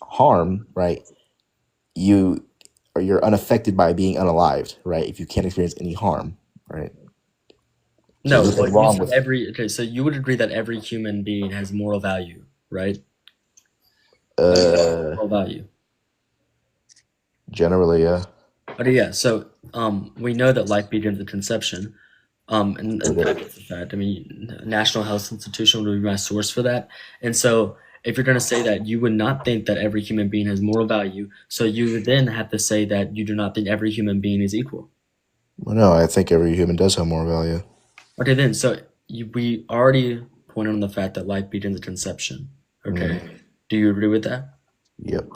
harm, right, you or you're unaffected by being unalived, right? If you can't experience any harm, right? So No, there's nothing but you wrong said with okay, so you would agree that every human being has moral value, right? Like uh moral value. generally, yeah. Okay, yeah. So, we know that life begins at conception. And Okay. that is a fact. I mean, National Health Institution would be my source for that. And so, if you're going to say that, you would not think that every human being has moral value. So you would then have to say that you do not think every human being is equal. Well, no, I think every human does have more value. Okay, then. So we already pointed on the fact that life begins at conception. Okay. Mm, Do you agree with that? yep.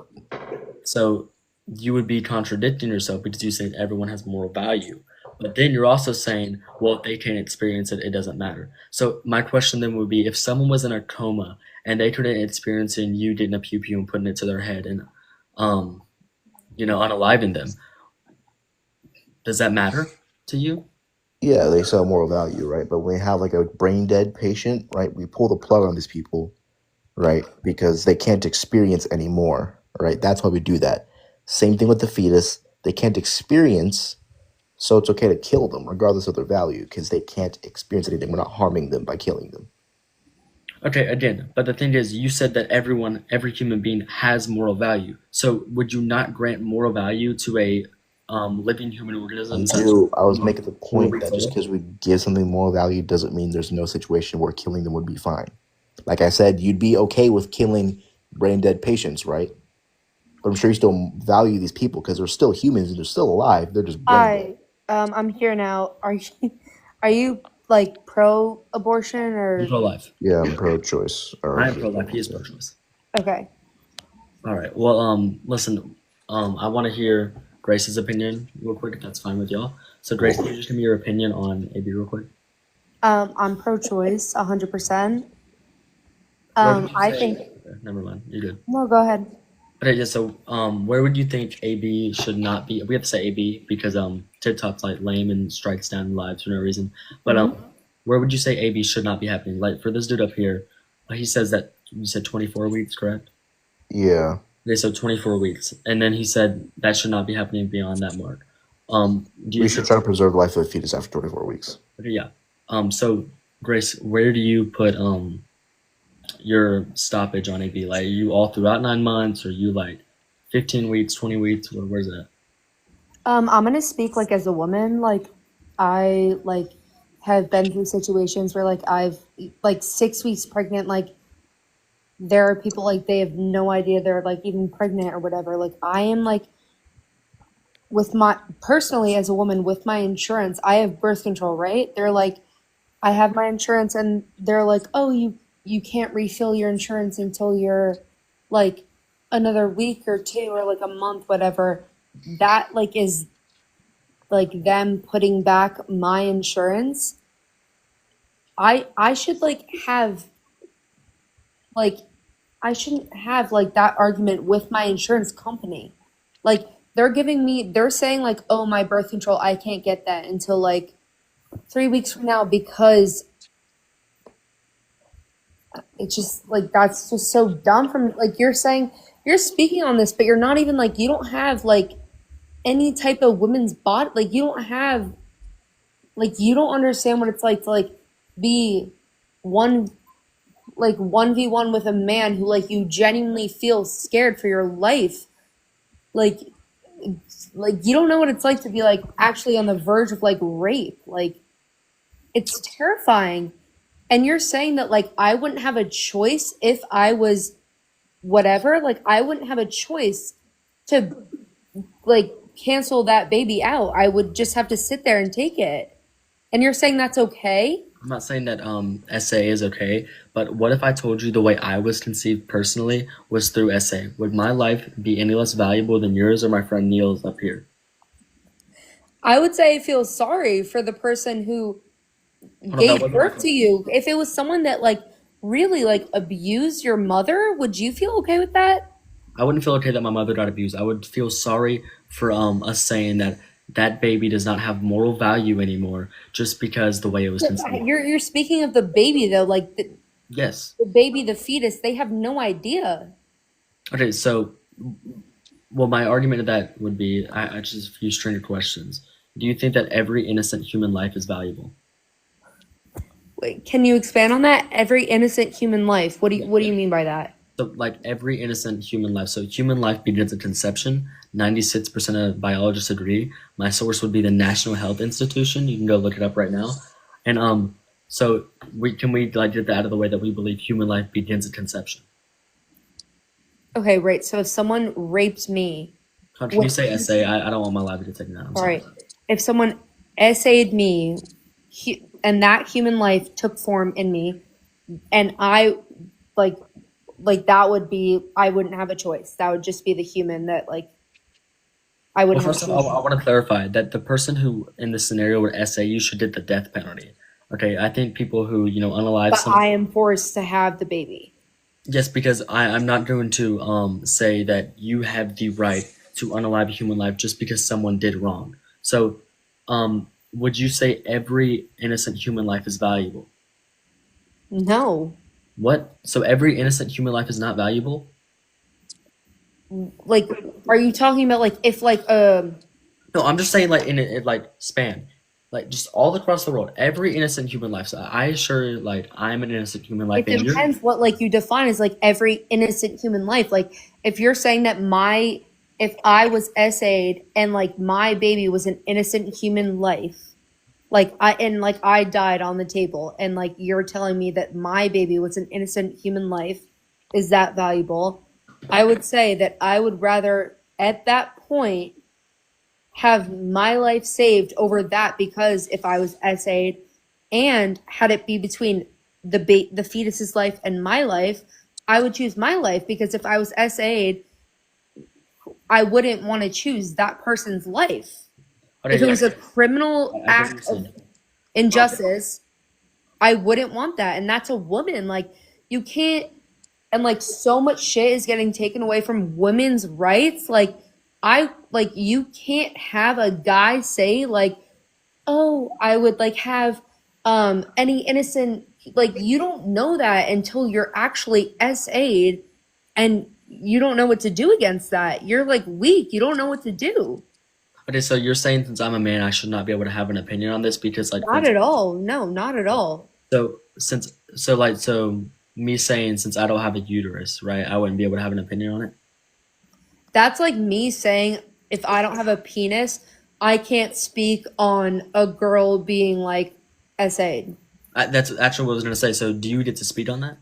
So you would be contradicting yourself because you say everyone has moral value. But then you're also saying, well, if they can't experience it, it doesn't matter. So my question then would be if someone was in a coma and they couldn't experience it and you didn't pew pew and putting it to their head and um, unaliving them, does that matter to you? Yeah, they sell moral value, right? But when we have like a brain dead patient, right, we pull the plug on these people, right? Because they can't experience anymore, right? That's why we do that. Same thing with the fetus. They can't experience, so it's okay to kill them regardless of their value because they can't experience anything. We're not harming them by killing them. Okay, again, but the thing is, you said that every human being has moral value. So would you not grant moral value to a living human organism such as I was a making the 4 point weeks that just old? because we give something moral value doesn't mean there's no situation where killing them would be fine. Like I said, you'd be okay with killing brain dead patients, right? But I'm sure you still value these people because they're still humans and they're still alive. They're just brain dead. Hi, I'm here now. Are you, are you like pro-abortion I'm or pro-life. Yeah, I'm pro-choice. Or I am just pro-life. He is pro-choice. okay? All right. Well, listen. I want to hear Grace's opinion real quick, if that's fine with y'all. So, Grace, can you just give me your opinion on AB real quick? I'm pro-choice, 100%. Where would you I say? think Okay, never mind. You're good. no. Go ahead. Okay, yeah. So, where would you think AB should not be? We have to say AB because TikTok's like lame and strikes down lives for no reason. But Hmm. where would you say AB should not be happening? Like for this dude up here, he says that you said 24 weeks, correct? yeah. Okay, so 24 weeks, and then he said that should not be happening beyond that mark. Do you We should think? try to preserve the life of the fetus after 24 weeks. Okay, yeah. So Grace, where do you put your stoppage on AB? Like, are you all throughout 9 months, or you like 15 weeks, 20 weeks? Where's it at? I'm gonna speak like as a woman. Like, I like have been through situations where like I've like 6 weeks pregnant. Like, there are people like they have no idea they're like even pregnant or whatever. Like, I am like with my personally as a woman with my insurance, I have birth control, right? They're like, I have my insurance, and they're like, oh, you can't refill your insurance until you're like another week or two or like a month, whatever. That like is like them putting back my insurance. I should like have like I shouldn't have like that argument with my insurance company. Like they're saying like, oh, my birth control, I can't get that until like 3 weeks from now because it's just like that's just so dumb from like you're saying you're speaking on this, but you're not even like you don't have like any type of women's body, like you don't have like you don't understand what it's like to like be one like 1v1 with a man who like you genuinely feel scared for your life. Like you don't know what it's like to be like actually on the verge of like rape. Like it's terrifying. And you're saying that like I wouldn't have a choice if I was whatever, like I wouldn't have a choice to like cancel that baby out. I would just have to sit there and take it. And you're saying that's okay? I'm not saying that SA is okay, but what if I told you the way I was conceived personally was through SA? Would my life be any less valuable than yours or my friend Neil's up here? I would say I feel sorry for the person who Hold on, that gave wasn't my birth to question. you. If it was someone that like really like abused your mother, would you feel okay with that? I wouldn't feel okay that my mother got abused. I would feel sorry for us saying that that baby does not have moral value anymore just because the way it was conceived. You're speaking of the baby though, like Yes. the baby, the fetus, they have no idea. Okay, so well, my argument to that would be I just a few string of questions. Do you think that every innocent human life is valuable? Wait, can you expand on that? Every innocent human life. Yeah, What do you mean by that? so, like every innocent human life. So, human life begins at conception. 96% of biologists agree. My source would be the National Health Institution. You can go look it up right now. And so we like get that out of the way that we believe human life begins at conception. Okay, right. So if someone raped me, Can you what, say essay? I don't want my lab to take that. I'm all sorry. right. If someone essayed me, and that human life took form in me, and I like that would be, I wouldn't have a choice. That would just be the human that like I Well, wouldn't have a first of all, choice. I want to clarify that the person who in this scenario would essay you should get the death penalty. Okay, I think people who unalive But some. I am forced to have the baby. Yes, because I'm not going to say that you have the right to unalive a human life just because someone did wrong. So, would you say every innocent human life is valuable? No. What? So every innocent human life is not valuable? Like, are you talking about like if like No, I'm just saying like in it like span, like just all across the world, every innocent human life. So I assure you, like I'm an innocent human life, it and you're depends what like you define as like every innocent human life. Like if you're saying that if I was essayed and like my baby was an innocent human life, like I died on the table and like you're telling me that my baby was an innocent human life, is that valuable? I would say that I would rather at that point have my life saved over that, because if I was essayed and had it be between the fetus's life and my life, I would choose my life, because if I was essayed, I wouldn't want to choose that person's life. okay. If it Yeah, was a criminal I get what you're act of saying. Okay. injustice, I wouldn't want that. And that's a woman. Like you can't, and like so much shit is getting taken away from women's rights. Like you can't have a guy say like, oh, I would like have any innocent, like you don't know that until you're actually SA'd and you don't know what to do against that. You're like weak. You don't know what to do. Okay, so you're saying since I'm a man, I should not be able to have an opinion on this because, like, for Not at instance, all. No, not at all. so me saying since I don't have a uterus, right? I wouldn't be able to have an opinion on it. That's like me saying if I don't have a penis, I can't speak on a girl being like SA'd. That's actually what I was gonna say. So, do you get to speak on that?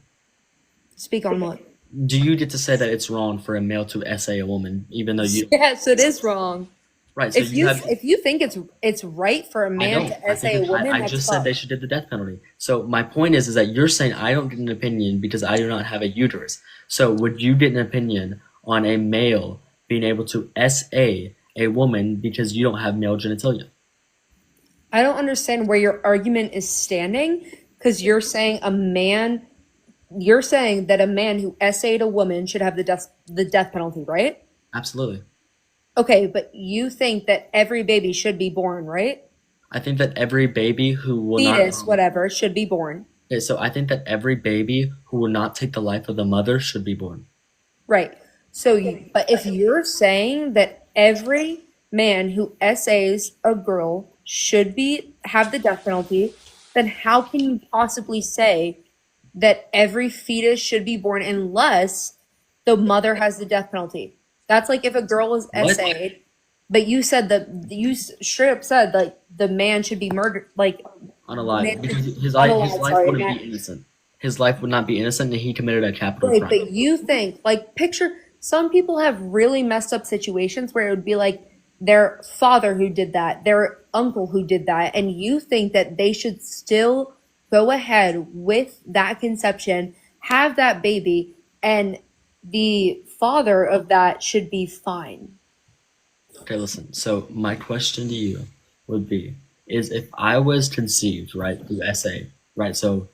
Speak on what? Do you get to say that it's wrong for a male to essay a woman, even though you Yes, it is wrong. right? So you have. If you think it's right for a I man don't. to I think essay a woman, I that's just said fucked. they should get the death penalty. So my point is that you're saying I don't get an opinion because I do not have a uterus. So would you get an opinion on a male being able to essay a woman because you don't have male genitalia? I don't understand where your argument is standing, because you're saying that a man who essayed a woman should have the death penalty, right? Absolutely. Okay, but you think that every baby should be born, right? I think that every baby who will not. Fetus, whatever, should be born. Okay, so I think that every baby who will not take the life of the mother should be born. Right. So, but if you're saying that every man who essays a girl should be have the death penalty, then how can you possibly say that every fetus should be born unless the mother has the death penalty? That's like if a girl is What? essayed, but you said that you straight up said like the man should be murdered, like the Unalive man because should his unalive. life Sorry, wouldn't be innocent. His life would not be innocent, and he committed a capital right, crime. but you think like picture some people have really messed up situations where it would be like their father who did that, their uncle who did that, and you think that they should still go ahead with that conception, have that baby, and the father of that should be fine. Okay, listen. So my question to you would be: is if I was conceived right through essay, right? So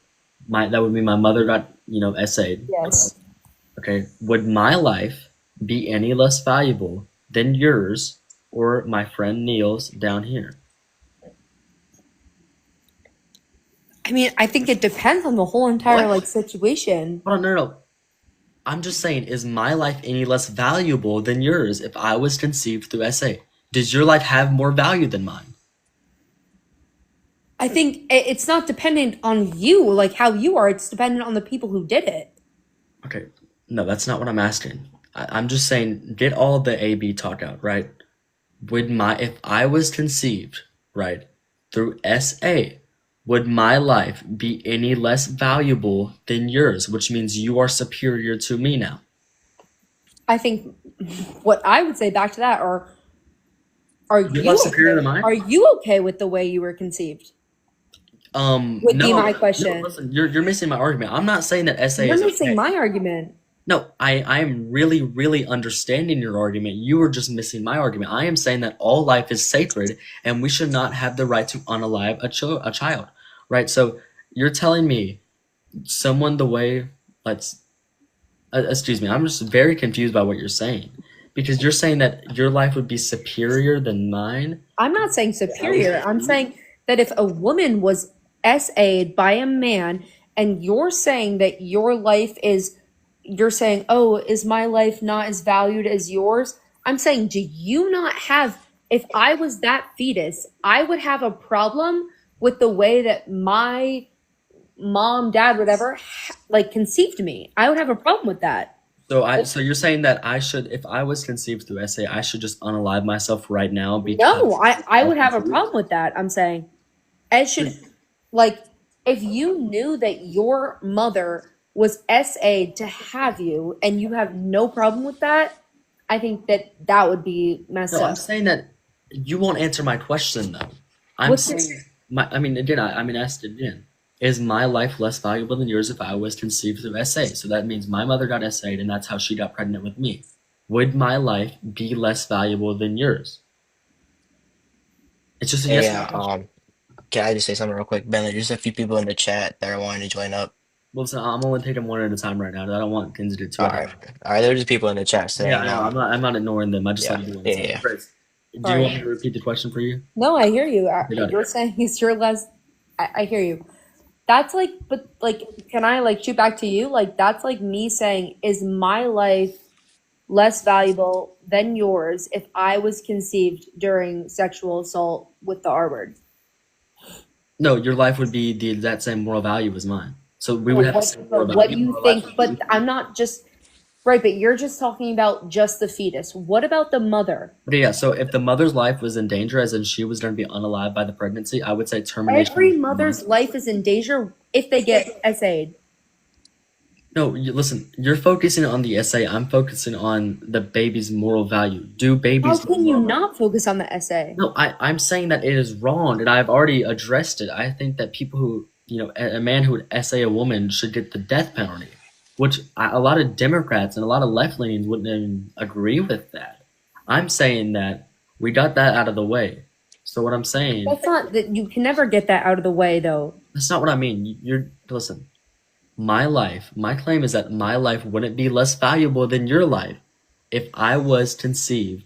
my that would mean my mother got essayed. Yes. Okay, would my life be any less valuable than yours or my friend Neil's down here? I mean, I think it depends on the whole entire What? like situation. Hold on, no. I'm just saying, is my life any less valuable than yours if I was conceived through SA? Does your life have more value than mine? I think it's not dependent on you, like how you are. It's dependent on the people who did it. Okay, no, that's not what I'm asking. I'm just saying, get all the A B talk out, right? If I was conceived, right, through SA, would my life be any less valuable than yours? Which means you are superior to me now. I think what I would say back to that are Your you life's superior to okay? mine? Are you okay with the way you were conceived? Would be No, my no, question. listen, you're missing my argument. I'm not saying that SA You're is missing okay. my argument. No, I am really, really understanding your argument. You are just missing my argument. I am saying that all life is sacred and we should not have the right to unalive a child, right? So you're telling me someone the way, let's, excuse me, I'm just very confused by what you're saying because you're saying that your life would be superior than mine. I'm not saying superior. I'm saying that if a woman was SA'd by a man and you're saying that your life is, you're saying, oh, is my life not as valued as yours? I'm saying, do you not have, if I was that fetus, I would have a problem with the way that my mom, dad, whatever, like conceived me. I would have a problem with that. So you're saying that I should, if I was conceived through SA, I should just unalive myself right now because No, I I was would have a conceived? problem with that. I'm saying it should, like, if you knew that your mother was SA to have you and you have no problem with that, I think that that would be messed No, I'm up. saying that you won't answer my question though. I'm What's your, saying I mean again, I asked it again. Is my life less valuable than yours if I was conceived through SA? So that means my mother got SA'd and that's how she got pregnant with me. Would my life be less valuable than yours? It's just a yes or no Yeah, question. can I just say something real quick? Ben, there's just a few people in the chat that are wanting to join up. Well, listen, I'm only taking one at a time right now. I don't want things to get too All out of right. hand. All right, there's just people in the chat Yeah, I saying, know. I'm not ignoring them. I just yeah, like to do one yeah, at a time. yeah. Grace, do you want me sorry. to repeat the question for you? No, I hear you. Get out of You're here. saying it's your less, I hear you. That's like, but like, can I like shoot back to you? Like, that's like me saying, is my life less valuable than yours if I was conceived during sexual assault with the R word? No, your life would be the exact same moral value as mine. So we But would have the same moral what value. do you think? But I'm not just right, but you're just talking about just the fetus. What about the mother? Okay, yeah, so if the mother's life was in danger, as in she was going to be unalive by the pregnancy, I would say termination. Every of mother's mine. life is in danger if they get SA'd. No, listen, you're focusing on the SA. I'm focusing on the baby's moral value. Do How babies have can you moral value? not focus on the SA? No, I'm saying that it is wrong, and I've already addressed it. I think that people who, a man who would SA a woman should get the death penalty, which a lot of Democrats and a lot of left-leanings wouldn't even agree with that. I'm saying that we got that out of the way. So what I'm saying, That's not that you can never get that out of the way though. that's not what I mean. Listen, my claim is that my life wouldn't be less valuable than your life if I was conceived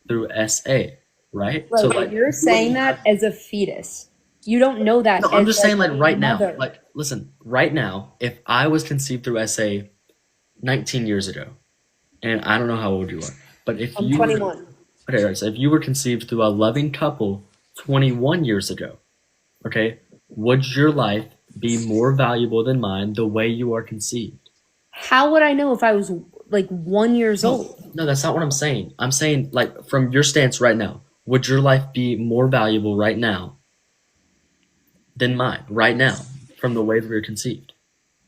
through SA, right? Right, So but like, you're saying that as a fetus. You don't know that no, I'm as just saying like a right now, mother. like listen, right now, if I was conceived through SA 19 years ago, and I don't know how old you are, but if I'm you 21. okay, right, so if you were conceived through a loving couple 21 years ago, okay, would your life be more valuable than mine the way you are conceived? How would I know if I was like 1 years old? No, that's not what I'm saying. I'm saying like from your stance right now, would your life be more valuable right now than mine right now from the way we were conceived?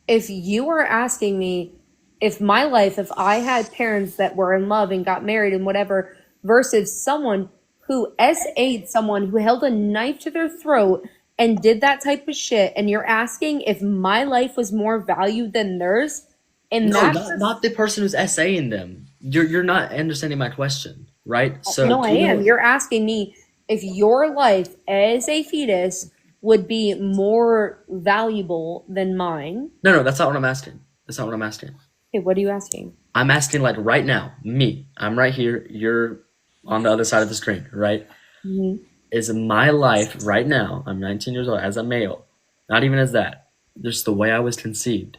If you were asking me if my life, if I had parents that were in love and got married and whatever, versus someone who SA'd someone who held a knife to their throat and did that type of shit, and you're asking if my life was more valued than theirs, in No, that not the person who's essaying them. You're not understanding my question, right? So no, I am. You're asking me if your life as a fetus would be more valuable than mine. no, that's not what I'm asking. That's not what I'm asking. Okay, what are you asking? I'm asking like right now, me. I'm right here. You're on the other side of the screen, right? Mhm. Is my life right now? I'm 19 years old as a male, not even as that. Just the way I was conceived.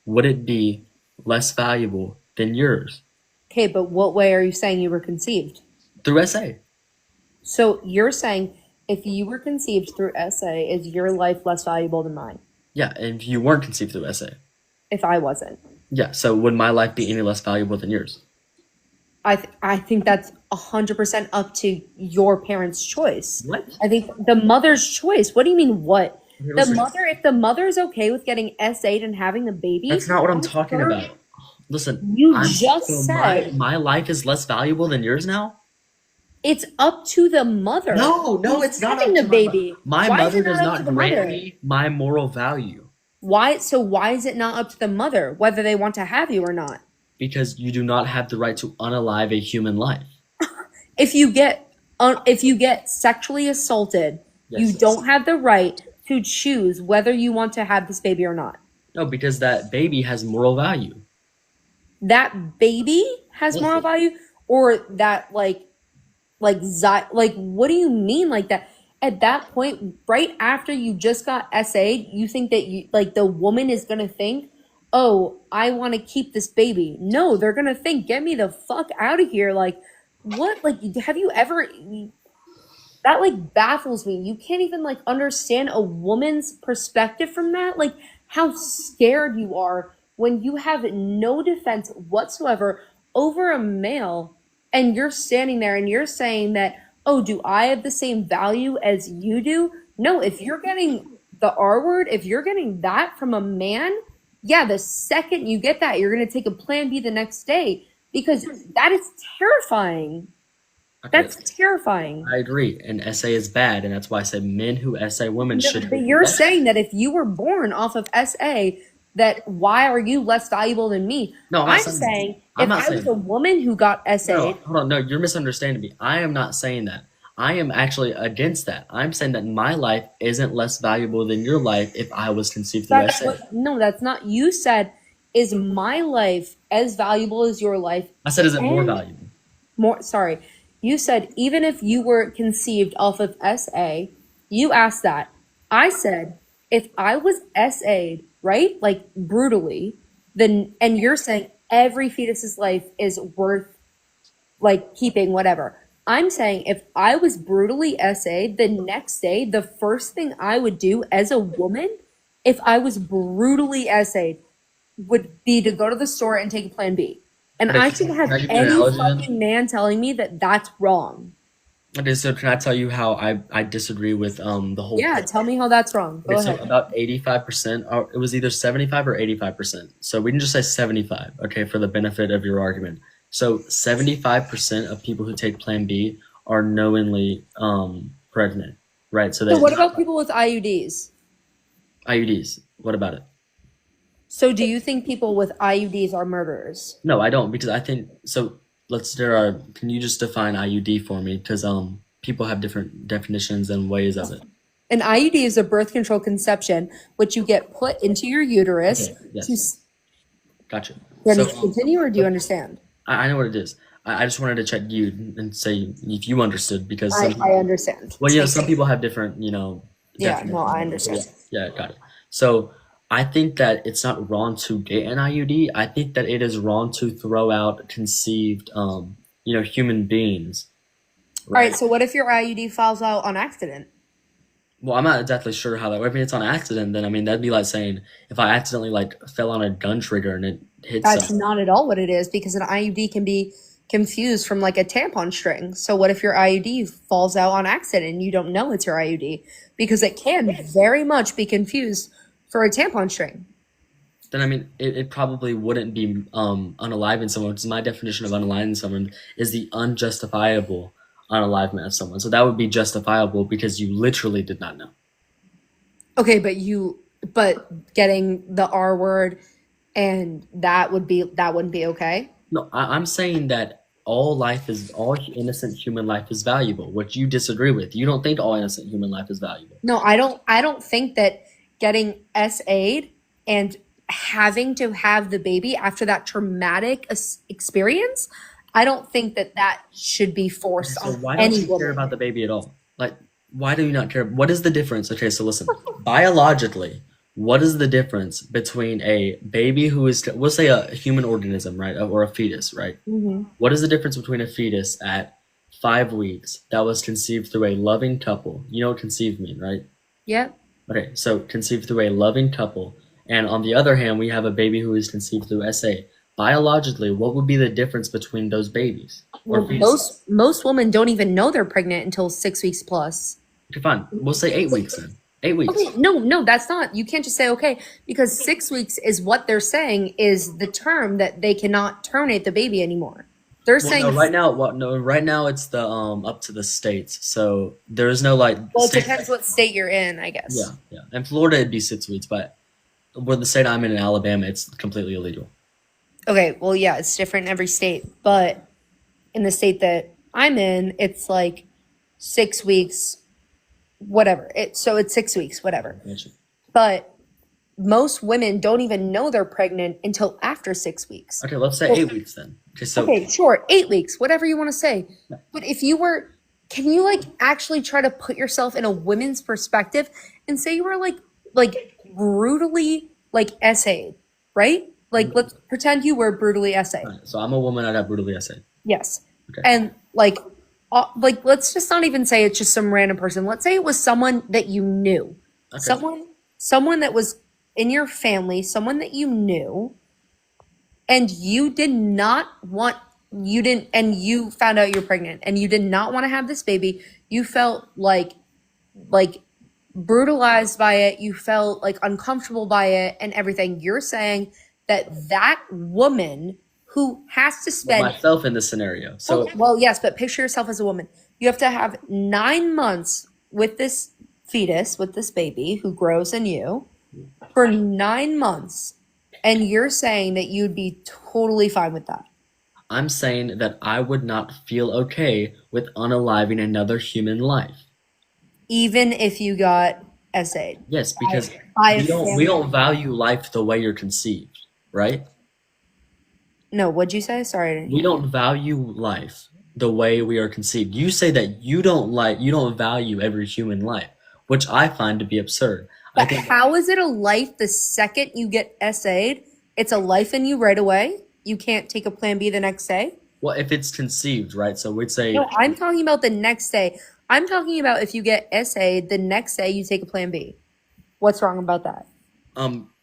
Would it be less valuable than yours Okay, but what way are you saying you were conceived? through SA. So you're saying if you were conceived through SA, is your life less valuable than mine? Yeah, and if you weren't conceived through SA. If I wasn't, Yeah, so would my life be any less valuable than yours? I think that's 100% up to your parents' choice. What? I think the mother's choice. What do you mean? What Okay, the listen, mother? If the mother's okay with getting SA'd and having the baby, that's not what I'm I'm talking sure about. Listen, you I'm just so said my life is less valuable than yours now? it's up to the mother. No, who's it's not having up the to my mother. baby. My Why is mother it does not up to not the grant mother? me my moral value Why? So why is it not up to the mother whether they want to have you or not? because you do not have the right to unalive a human life. If you get sexually assaulted, you Yes. don't have the right to choose whether you want to have this baby or not. No, because that baby has moral value. That baby has Yes. moral value, or that like what do you mean like that? At that point, right after you just got SA'd, you think that you like the woman is gonna think, oh, I want to keep this baby. No, they're gonna think, get me the fuck out of here. Like, what? Like, have you ever? That like baffles me. You can't even like understand a woman's perspective from that. Like how scared you are when you have no defense whatsoever over a male and you're standing there and you're saying that, oh, do I have the same value as you do? No, if you're getting the R word, if you're getting that from a man, yeah, the second you get that, you're going to take a plan B the next day because that is terrifying. Okay, That's terrifying. I agree, and SA is bad, and that's why I said men who SA women No, should. but you're saying that if you were born off of SA, that why are you less valuable than me? No, I'm saying I'm if not I was saying. a woman who got No, SA'd, hold on. No, you're misunderstanding me. I am not saying that. I am actually against that. I'm saying that my life isn't less valuable than your life if I was conceived through that's SA. what, no, that's not. You said, is my life as valuable as your life? I said, is it more And valuable? more, sorry. You said, even if you were conceived off of SA, you asked that. I said, if I was SA'd, right? Like brutally, then, and you're saying every fetus's life is worth like keeping whatever. I'm saying if I was brutally SA'd the next day, the first thing I would do as a woman, if I was brutally SA'd, would be to go to the store and take a plan B. And Okay, I should can have I give you an any analogy then? fucking man telling me that that's wrong. Okay, so can I tell you how I disagree with the whole Yeah, point? tell me how that's wrong. Go Okay, so ahead. about 85%, or it was either 75 or 85%. So we can just say 75, okay, for the benefit of your argument. So 75% of people who take Plan B are knowingly pregnant, right? So So they what about people with IUDs? IUDs. What about it? So do you think people with IUDs are murderers? No, I don't, because I think so. Can you just define IUD for me? Because people have different definitions and ways of it. An IUD is a birth control conception, which you get put into your uterus. Okay, yes. To, Gotcha. do you So want me to continue or do you understand? I know what it is. I just wanted to check you and say if you understood, because I understand. well, some people have different, Yeah, no, I definitions. understand. Yeah, got it. So I think that it's not wrong to get an IUD. I think that it is wrong to throw out conceived, human beings. All right, so what if your IUD falls out on accident? Well, I'm not exactly sure how that works. If it's on accident, then I mean that'd be like saying if I accidentally fell on a gun trigger and it hit That's something. not at all what it is because an IUD can be confused from like a tampon string. So what if your IUD falls out on accident and you don't know it's your IUD? Because it can very much be confused for a tampon string. Then I mean it probably wouldn't be unaliving someone, because my definition of unaliving someone is the unjustifiable unalivement of someone. So that would be justifiable because you literally did not know. Okay, but getting the R word and that wouldn't be okay. No, I'm saying that all innocent human life is valuable, which you disagree with. You don't think all innocent human life is valuable. No, I don't think that getting SA'd and having to have the baby after that traumatic experience, I don't think that should be forced So on why don't any you care woman. about the baby at all? Like, why do you not care? What is the difference? Okay, so listen, biologically, what is the difference between a baby who is, we'll say a human organism, right, or a fetus, right? Mm-hmm. What is the difference between a fetus at 5 weeks that was conceived through a loving couple? You know what conceived mean, right? Yep. Okay, so conceived through a loving couple, and on the other hand, we have a baby who is conceived through SA. Biologically, what would be the difference between those babies or Well, fetuses? most women don't even know they're pregnant until 6 weeks plus. Okay, fine. We'll say 8 weeks then. 8 weeks. Okay, no, that's not. You can't just say okay because 6 weeks is what they're saying is the term that they cannot terminate the baby anymore. They're Well, saying no, right now, no, right now it's the up to the states. So there is no like well, it state. depends what state you're in, I guess. Yeah, yeah. In Florida, it'd be 6 weeks, but where the state I'm in Alabama, it's completely illegal. Okay, well, yeah, it's different in every state, but in the state that I'm in, it's like 6 weeks, whatever. So it's 6 weeks, whatever. But most women don't even know they're pregnant until after 6 weeks. Okay, let's say 8 weeks then. Okay, so Okay, sure, 8 weeks, whatever you want to say. But if you were, can you like actually try to put yourself in a woman's perspective and say you were like brutally like essayed, right? Like let's pretend you were brutally essayed. so I'm a woman. I'd have brutally essayed. Yes. Okay. And like let's just not even say it's just some random person. Let's say it was someone that you knew. Okay. Someone that was in your family, someone that you knew, and you did not want you didn't and you found out you're pregnant and you did not want to have this baby. You felt like brutalized by it. You felt like uncomfortable by it and everything. You're saying that woman who has to Put spend myself in this scenario. So well, yes, but picture yourself as a woman. You have to have 9 months with this fetus, with this baby who grows in you for 9 months. And you're saying that you'd be totally fine with that. I'm saying that I would not feel okay with unaliving another human life. Even if you got essayed. Yes, because By a we family. don't value life the way you're conceived, right? No, what'd you say? Sorry, I didn't We hear. don't value life the way we are conceived. You say that you don't value every human life, which I find to be absurd. I But think how is it a life the second you get essayed? It's a life in you right away. You can't take a plan B the next day. well, if it's conceived, right? So we'd say No, I'm talking about the next day. I'm talking about if you get essayed, the next day you take a plan B. What's wrong about that?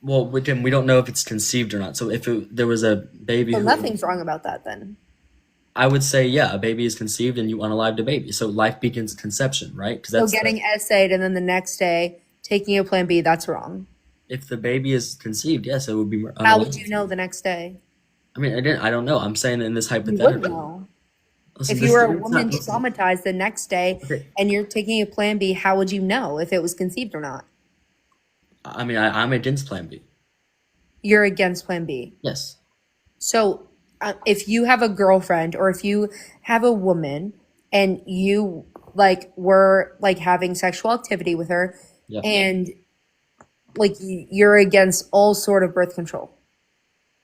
well, we don't know if it's conceived or not. So if there was a baby So who nothing's wrong about that then. I would say, yeah, a baby is conceived and you unalived a baby. So life begins at conception, right? Because So that's getting essayed and then the next day taking a plan B, that's wrong. if the baby is conceived, yes, it would be How would unalived. you know the next day? I mean, I don't know. I'm saying in this You wouldn't hypothetical. know. Listen, If you were a it's woman listen. traumatized the next day Okay. and you're taking a plan B, how would you know if it was conceived or not? I mean, I'm against Plan B. You're against plan B. Yes. So if you have a girlfriend or if you have a woman and you like were like having sexual activity with her Yeah. and like you're against all sort of birth control.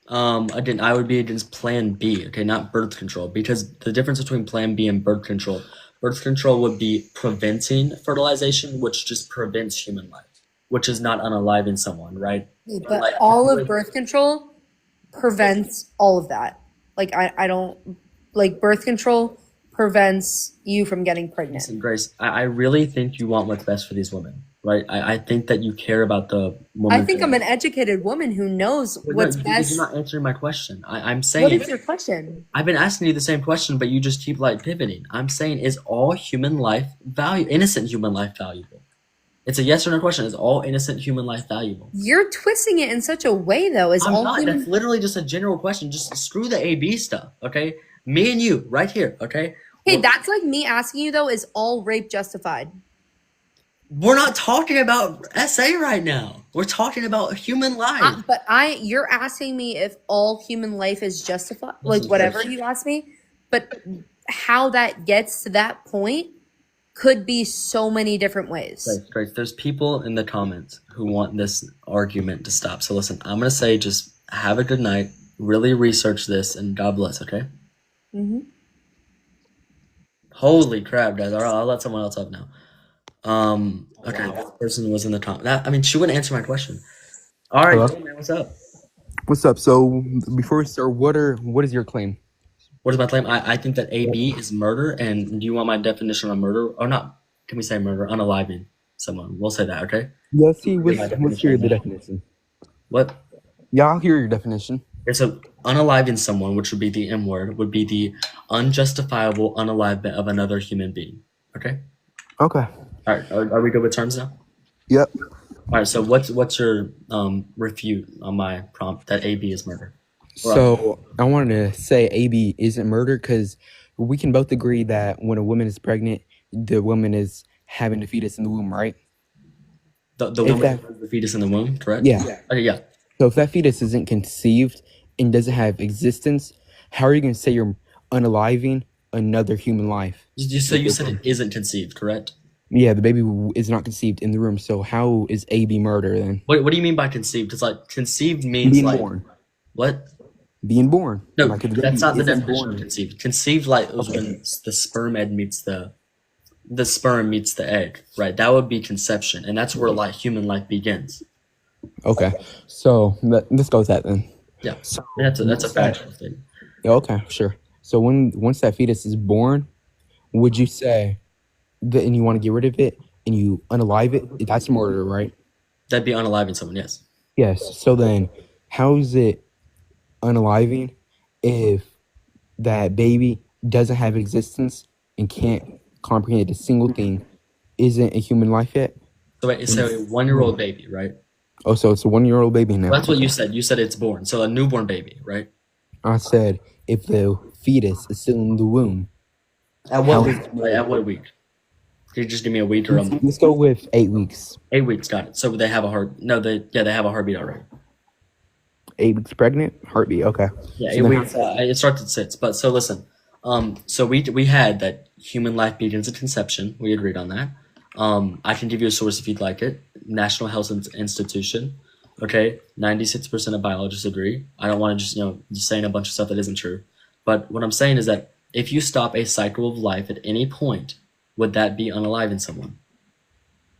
I would be against Plan B, okay, not birth control, because the difference between Plan B and birth control would be preventing fertilization, which just prevents human life, which is not unaliving someone, right? But Like, all of birth control prevents all of that. Like I don't like birth control prevents you from getting pregnant. listen, Grace, I really think you want what's best for these women, right? I think that you care about the woman. I think I'm an educated woman who knows But what's no, best. you're not answering my question. I'm What saying is your question? I've been asking you the same question, but you just keep like pivoting. I'm saying, is all human life innocent human life valuable? It's a yes or no question. Is all innocent human life valuable? You're twisting it in such a way though. Is I'm all not. human That's literally just a general question. Just screw the AB stuff, okay? Me and you, right here, okay? Hey, that's like me asking you though, is all rape justified? We're not talking about SA right now. We're talking about human life. But you're asking me if all human life is justified, like Listen, whatever Grace. you ask me. But how that gets to that point could be so many different ways. Grace, there's people in the comments who want this argument to stop. So listen, I'm gonna say just have a good night, really research this, and God bless, okay? Mm-hmm. Holy crap, guys. All right, I'll let someone else up now. Okay, this person was in the top. I mean, she wouldn't answer my question. All right, Hello. cool, man. What's up? What's up? So before we start, what is your claim? What is my claim? I think that AB is murder. And do you want my definition of murder? Or not? Can we say murder? Unaliving someone. We'll say that, okay? Yeah, see, Give my let's definition hear of the that. definition. What? Yeah, I'll hear your definition. Okay, so unaliving someone, which would be the M word, would be the unjustifiable unalivement of another human being. Okay? Okay. All right. Are we good with terms now? Yep. All right. So what's your refute on my prompt that AB is murder? So I wanted to say AB isn't murder because we can both agree that when a woman is pregnant, the woman is having the fetus in the womb, right? The If woman that, who has the fetus in the womb, correct? yeah. Okay, yeah. So if that fetus isn't conceived and doesn't have existence, how are you going to say you're unaliving another human life? So you said it isn't conceived, correct? Yeah, the baby is not conceived in the room. So how is AB murder then? What do you mean by conceived? It's like conceived means Being like born. what? Being born. No, Like if the that's baby not the isn't definition of born. conceived. Conceived like was when the sperm egg meets the sperm meets the egg, right? That would be conception, and that's where like human life begins. Okay, so let's go with that then. Yeah, So that's a once that- factual statement. yeah, okay, sure. So once that fetus is born, would you say that and you want to get rid of it and you unalive it? That's murder, right? That'd be unaliving someone. Yes. Yes. So then, how is it unaliving if that baby doesn't have existence and can't comprehend a single thing? Isn't a human life yet? So wait, so a 1-year-old baby, right? Oh, so it's a 1-year-old baby now. That's what you said. You said it's born. So a newborn baby, right? I said if the fetus is still in the womb. At How- what week? Like, at what week? Can you just give me a week or a month? Let's go with 8 weeks. 8 weeks, got it. So they have a heart. No, they have a heartbeat already. 8 weeks pregnant, heartbeat. Okay. Yeah, So 8 then- weeks. It starts at 6. But so listen. So we had that human life begins at conception. We agreed on that. I can give you a source if you'd like it. National Health Institution. Okay, 96% of biologists agree. I don't want to just saying a bunch of stuff that isn't true. But what I'm saying is that if you stop a cycle of life at any point, would that be unaliving someone?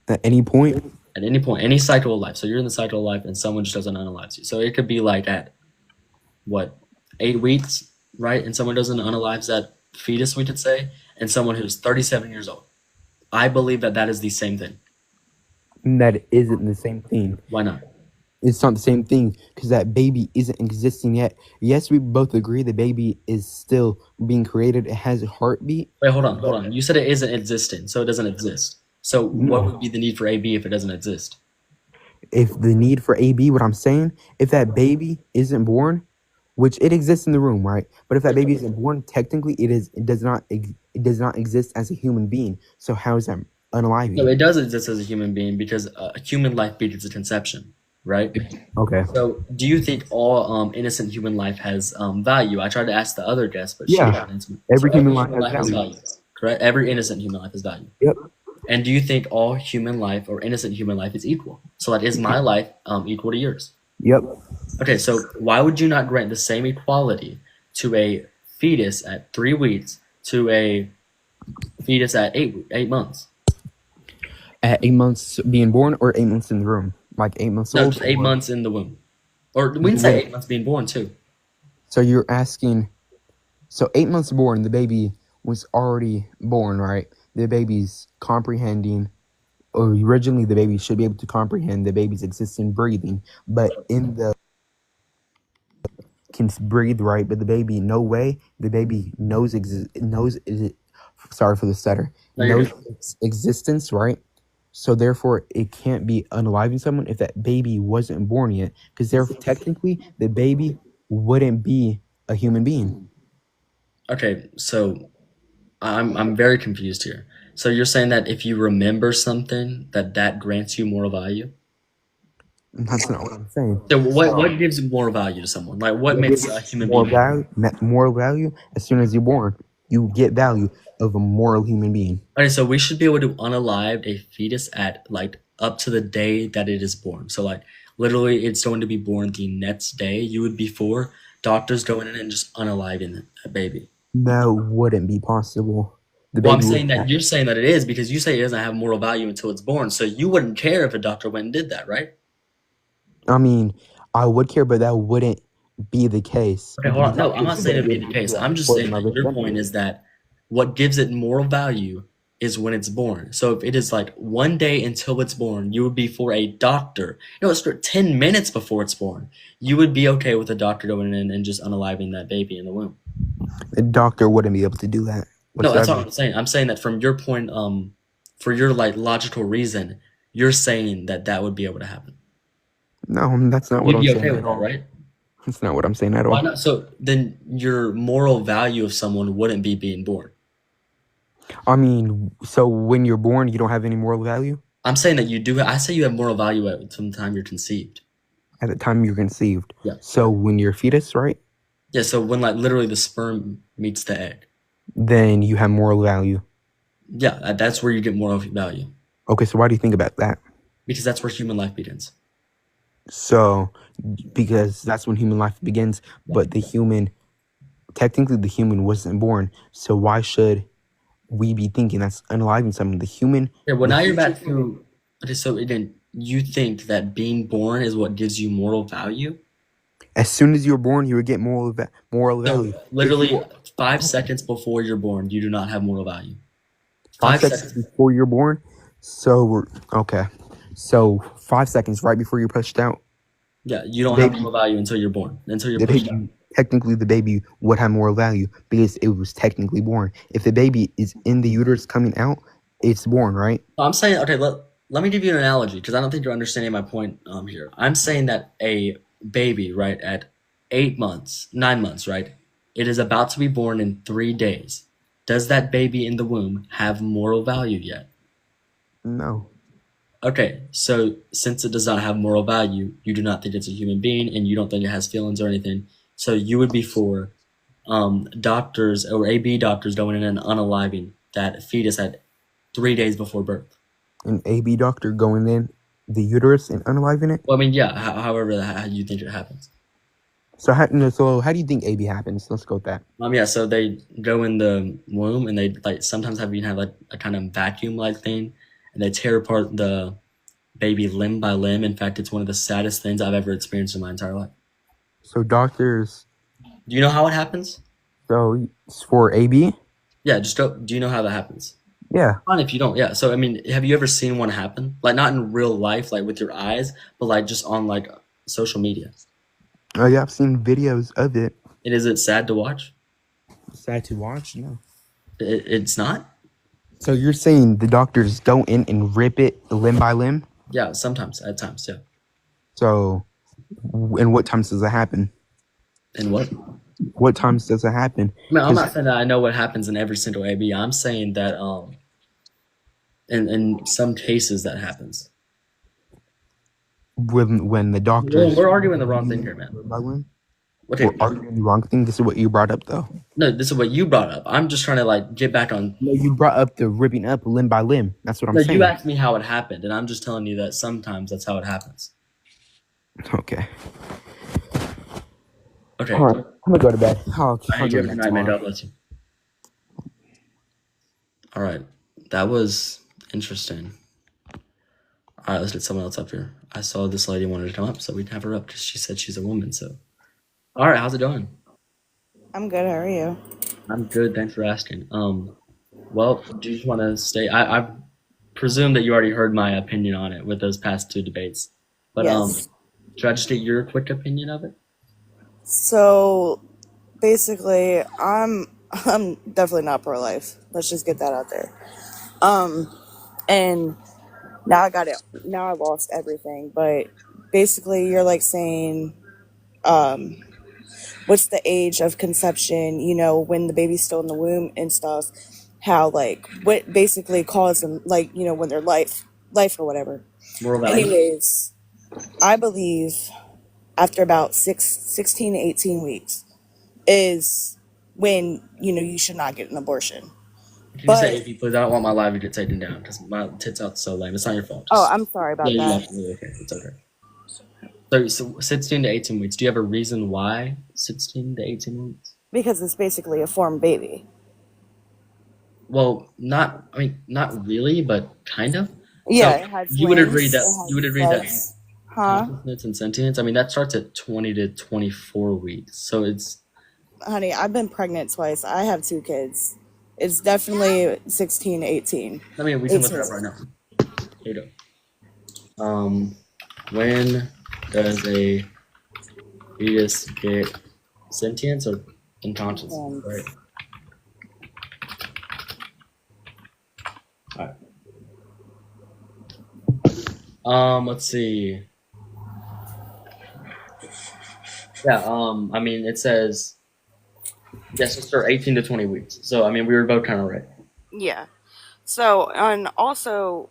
At any point, At any point, any cycle of life. So you're in the cycle of life and someone just doesn't unalive you. So it could be like at, 8 weeks, right? And someone doesn't unalive that fetus, we could say, and someone who's 37 years old. I believe that is the same thing. that isn't the same thing. Why not? It's not the same thing because that baby isn't existing yet. Yes, we both agree the baby is still being created. It has a heartbeat. Wait, hold on. You said it isn't existing, so it doesn't exist. So what would be the need for AB if it doesn't exist? If the need for AB, what I'm saying, if that baby isn't born, which it exists in the room, right? But if that baby isn't born, technically it does not exist as a human being. So how is that unaliving? No, it does exist as a human being because a human life begins at conception, right? Okay. So do you think all innocent human life has value? I tried to ask the other guest, but she Yeah. didn't answer me. Every So human life has value. correct? Every innocent human life has value. Yep. And do you think all human life or innocent human life is equal? So like, is my life equal to yours? Yep. Okay, so why would you not grant the same equality to a fetus at 3 weeks to a fetus at 8 months? At 8 months being born or 8 months in the room? Like 8 months No, old? just 8 months in the womb. Or we can say 8 months being born too. So you're asking, so 8 months born, the baby was already born, right? The baby's comprehending, or originally the baby should be able to comprehend the baby's existing breathing, but in the can breathe, right? But the baby, no way, the baby sorry for the stutter, No, you're knows its existence, right? So therefore, it can't be unaliving someone if that baby wasn't born yet, because therefore, technically, the baby wouldn't be a human being. Okay, so I'm very confused here. So you're saying that if you remember something, that grants you moral value? That's not what I'm saying. So what gives moral value to someone? Like what makes a human being? Moral value. As soon as you're born, you get value of a moral human being. Okay, so we should be able to unalive a fetus at like up to the day that it is born. So like literally, it's going to be born the next day. You would be for doctors going in and just unaliving a baby. That wouldn't be possible. Well, I'm saying that you're saying that it is because you say it doesn't have moral value until it's born. So you wouldn't care if a doctor went and did that, right? I mean, I would care, but that wouldn't be the case. Okay, hold on. No, I'm Doctors not saying wouldn't it'd be be able the to case. do that I'm just for saying them that other your point is that what gives it moral value is when it's born. So if it is like 1 day until it's born, you would be for a doctor. It's for 10 minutes before it's born. You would be okay with a doctor going in and just unaliving that baby in the womb. A doctor wouldn't be able to do that No, that's not whatsoever. what I'm saying. I'm saying that from your point, for your like logical reason, you're saying that that would be able to happen. No, that's not what You'd I'm be saying okay at with that, all. right? That's not what I'm saying at Why all. not? So then your moral value of someone wouldn't be being born. I mean, so when you're born, you don't have any moral value I'm saying that you do. I say you have moral value at the time you're conceived. at the time you're conceived. Yeah. So when you're a fetus, right? Yeah. So when like literally the sperm meets the egg. Then you have moral value. Yeah, that's where you get moral value. Okay, so why do you think about that? Because that's where human life begins. So, because that's when human life begins, but technically the human wasn't born. So why should we be thinking that's unaliving something? The human. Yeah. Well, the now you're future back to. Okay, so again, you think that being born is what gives you moral value? As soon as you're born, you would get moral value. So literally 5 seconds before you're born, you do not have moral value. 5 5 seconds seconds. before you're born. So okay. So 5 seconds right before you're pushed out. Yeah, you don't have Baby, moral value until you're born, until you're the pushed out. baby, technically the baby would have moral value because it was technically born. If the baby is in the uterus coming out, it's born, right? I'm saying, okay, let me give you an analogy because I don't think you're understanding my point here. I'm saying that a baby, right, at 8 months, 9 months, right, it is about to be born in 3 days. Does that baby in the womb have moral value yet? No. Okay, so since it does not have moral value, you do not think it's a human being and you don't think it has feelings or anything. So you would be for doctors or AB doctors going in and unaliving that fetus at 3 days before birth. An AB doctor going in the uterus and unaliving it. Well, I mean, yeah. However, how you think it happens? So how do you think AB happens? Let's go with that. Yeah. So they go in the womb and they like sometimes have like a kind of vacuum like thing, and they tear apart the baby limb by limb. In fact, it's one of the saddest things I've ever experienced in my entire life. So doctors. Do you know how it happens? So it's for AB. Yeah. Just go. Do you know how that happens? Yeah. Fine if you don't. Yeah. So I mean, have you ever seen one happen? Like not in real life, like with your eyes, but like just on like social media. Oh yeah, I've seen videos of it. And is it sad to watch? Sad to watch? No. It's not. So you're saying the doctors go in and rip it limb by limb? Yeah. Sometimes. At times. Yeah. So, and what times does it happen? And what? What times does it happen? I mean, I'm not saying that I know what happens in every single AB. I'm saying that in some cases that happens. When the doctors. We're arguing the wrong thing here, man. Okay. We're arguing the wrong thing. This is what you brought up, though. No, this is what you brought up. I'm just trying to like get back on. No, you brought up the ripping up limb by limb. That's what I'm No, saying. you asked me how it happened, and I'm just telling you that sometimes that's how it happens. Okay. Okay. All right. I'm gonna go to bed. I hate you every night, man. God bless you. All right. That was interesting. All right, let's get someone else up here. I saw this lady wanted to come up, so we'd have her up because she said she's a woman. So, all right, how's it going? I'm good. How are you? I'm good. Thanks for asking. Well, do you just want to stay? I presume that you already heard my opinion on it with those past two debates, but Yes. should I just get your quick opinion of it? So basically, I'm definitely not pro-life. Let's just get that out there. And now I got it. Now I lost everything. But basically, you're like saying, what's the age of conception? You know, when the baby's still in the womb and stuff. How like what basically caused them, like when they're life or whatever. Moral value. Anyways, I believe after about 16 to 18 weeks is when you should not get an abortion. Can you say AP, please? I don't want my live to get taken down because my tits out so lame. It's not your fault. Oh, I'm sorry about Yeah, that. absolutely okay. It's okay. So 16 to 18 weeks. Do you have a reason why 16 to 18 weeks? Because it's basically a formed baby. Well, not really, but kind of. Yeah, So it has you would agree limbs, that it has you would agree that legs. consciousness and sentience, I mean, that starts at 20 to 24 weeks. So it's, Honey, I've been pregnant twice. I have 2 kids. It's definitely 16, 18. I mean, we can look it up right now. Here you go. When does a fetus get sentience or unconsciousness, right? All right. Let's see. Yeah, I mean, it says, yes, it's for 18 to 20 weeks. So, I mean, we were both kind of right. Yeah. So, and also,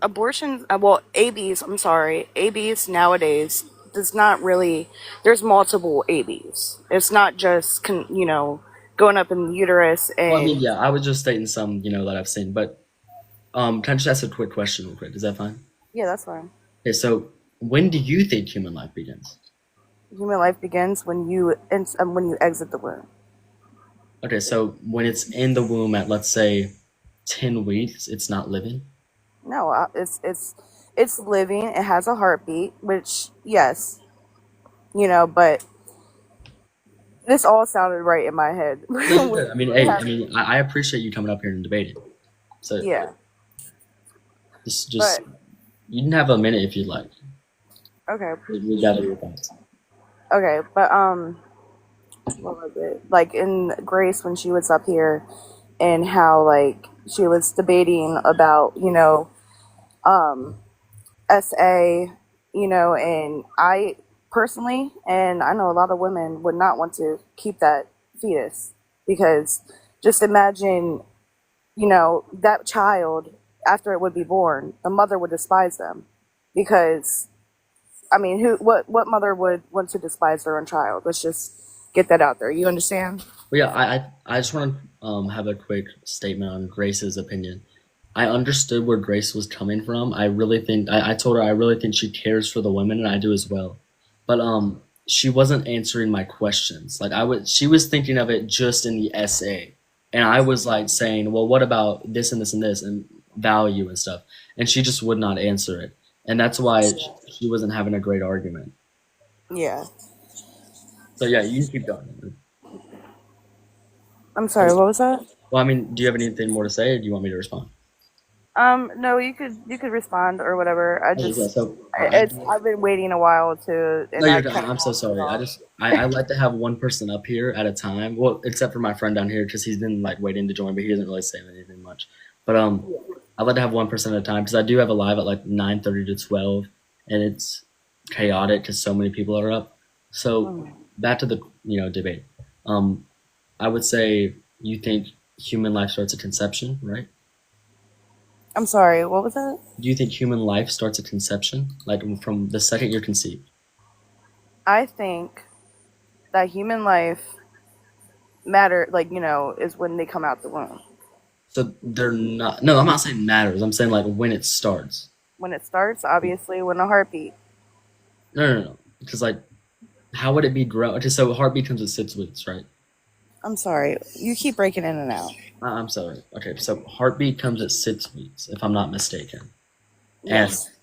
abortion, well, ABs nowadays does not really, there's multiple ABs. It's not just, going up in the uterus Well, I mean, and, yeah, I was just stating some, that I've seen. But can I just ask a quick question real quick? Is that fine? yeah, that's fine. Okay, so when do you think human life begins? Human life begins when you exit the womb. Okay, so when it's in the womb at, let's say, 10 weeks, it's not living? No, it's living. It has a heartbeat, which yes, but this all sounded right in my head. No, you're good. I mean, hey, I appreciate you coming up here and debating. So Yeah, just but you can have a minute if you'd like. okay, We gather your thoughts. okay, but what was it? Like in Grace when she was up here, and how like she was debating about SA, and I personally, and I know a lot of women would not want to keep that fetus because just imagine, that child after it would be born, the mother would despise them because, I mean, what mother would want to despise their own child? Let's just get that out there. You understand? Well, yeah, I just want to have a quick statement on Grace's opinion. I understood where Grace was coming from. I really think I told her I really think she cares for the women, and I do as well. But she wasn't answering my questions. Like she was thinking of it just in the essay, and I was like saying, well, what about this and this and this and value and stuff, and she just would not answer it, and that's why she wasn't having a great argument. Yeah. So yeah, you can keep going. I'm sorry. What was that? Well, I mean, do you have anything more to say, or do you want me to respond? No, you could respond or whatever. Yeah, so I've been waiting a while to. And no, I you're done. I'm so sorry. I like to have one person up here at a time. Well, except for my friend down here, because he's been like waiting to join, but he doesn't really say anything much. But I like to have one person at a time because I do have a live at like 9:30 to 12, and it's chaotic because so many people are up. So back to the debate. I would say you think human life starts at conception, right? I'm sorry. What was that? Do you think human life starts at conception, like from the second you're conceived? I think that human life is when they come out the womb. So they're not. No, I'm not saying matters. I'm saying like when it starts. When it starts, obviously, when a heartbeat. No. Because like, how would it be grow? Okay, so heartbeat comes at 6 weeks, right? I'm sorry. You keep breaking in and out. I'm sorry. Okay, so heartbeat comes at 6 weeks, if I'm not mistaken. Yes. And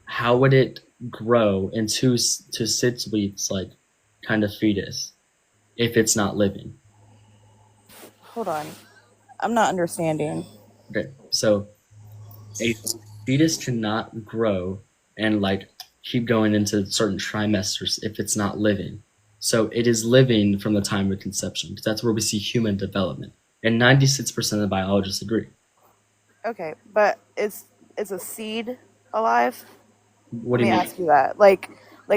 how would it grow in 2 to 6 weeks, like kind of fetus, if it's not living? Hold on. I'm not understanding. Okay, so a fetus cannot grow and like keep going into certain trimesters if it's not living. So it is living from the time of conception because that's where we see human development, and 96% of biologists agree. Okay, but is a seed alive? What do you Let me mean? ask you that. Like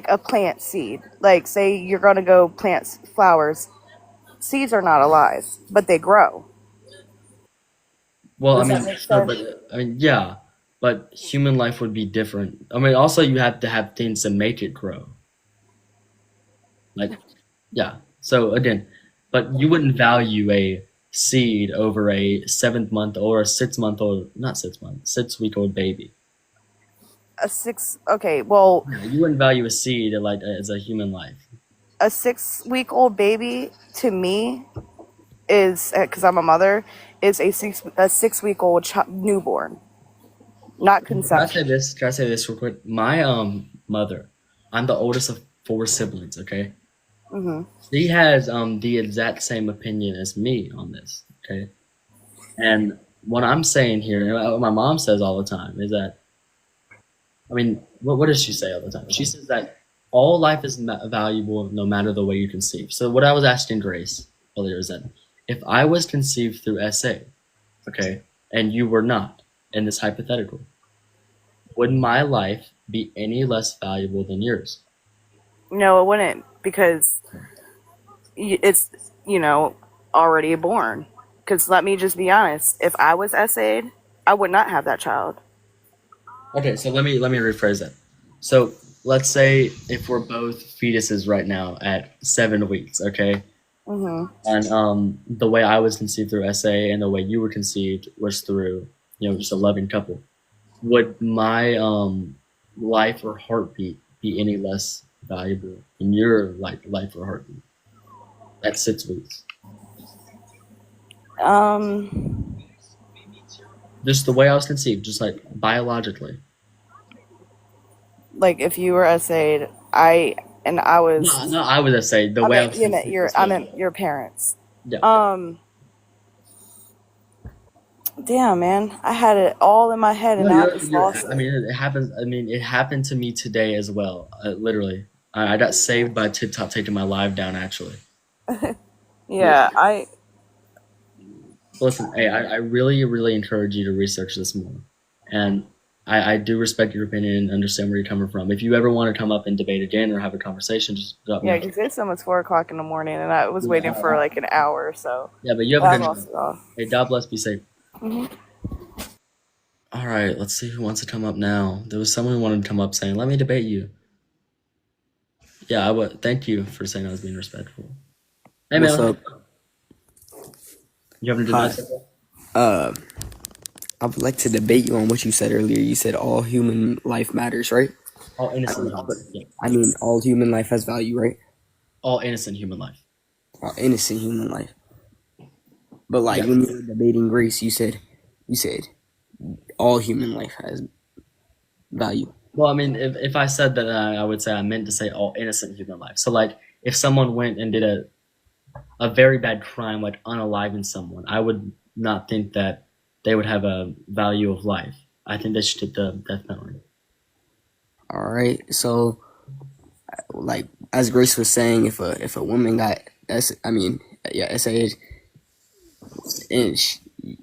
a plant seed. Like say you're gonna go plant flowers. Seeds are not alive, but they grow. Well, Does that make sure, sense? but yeah, but human life would be different. I mean, also you have to have things to make it grow. Like, yeah. So again, but you wouldn't value a seed over a 7-month or a 6-month-old, not 6 months, 6-week-old baby. Okay, well, Yeah, you wouldn't value a seed like as a human life. a 6-week-old baby to me is, because I'm a mother, is a 6-week-old newborn, not Can I say conception. this? Can I say this real quick? My mother. I'm the oldest of 4 siblings, okay? Mm-hmm. She has the exact same opinion as me on this, okay? And what I'm saying here, and what my mom says all the time, is that, I mean, what does she say all the time? She says that all life is valuable no matter the way you conceive. So what I was asking Grace earlier is that if I was conceived through SA, okay, and you were not, in this hypothetical, would my life be any less valuable than yours? No, it wouldn't, because it's, already born. Because let me just be honest, if I was SA'd, I would not have that child. Okay, so let me rephrase that. So let's say if we're both fetuses right now at 7 weeks, okay, Mm-hmm. and the way I was conceived through SA and the way you were conceived was through just a loving couple. Would my life or heartbeat be any less valuable in your life or heartbeat at 6 weeks? Just the way I was conceived, just like biologically. Like if you were SA'd, I was. No, I would say the way I was conceived. I meant your parents. Yeah. Damn, man, I had it all in my head and now I just lost I it. mean, it happens. I mean, it happened to me today as well. Literally, I got saved by TikTok taking my live down. Actually, Yeah, listen. Hey, I really, really encourage you to research this more, and I do respect your opinion and understand where you're coming from. If you ever want to come up and debate again or have a conversation, just drop me. Yeah, because it's almost 4:00 in the morning, and I was waiting for like an hour or so. Yeah, but you have a good night. night. Hey, God bless. Be safe. Mm-hmm. All right, let's see who wants to come up now. There was someone who wanted to come up saying, "Let me debate you." Yeah, I would. Thank you for saying I was being respectful. Hey, What's man. up? You having to Hi. debate? I would like to debate you on what you said earlier. You said all human life matters, right? All innocent life. Yeah. I mean, all human life has value, right? All innocent human life. All innocent human life. But like Yeah. when you were debating race, you said all human life has value. Well, I mean, if I said that, I would say I meant to say all innocent human life. So, like, if someone went and did a very bad crime, like unaliving someone, I would not think that they would have a value of life. I think they should get the death penalty. All right. So, like as Grace was saying, if a woman got SA'd, and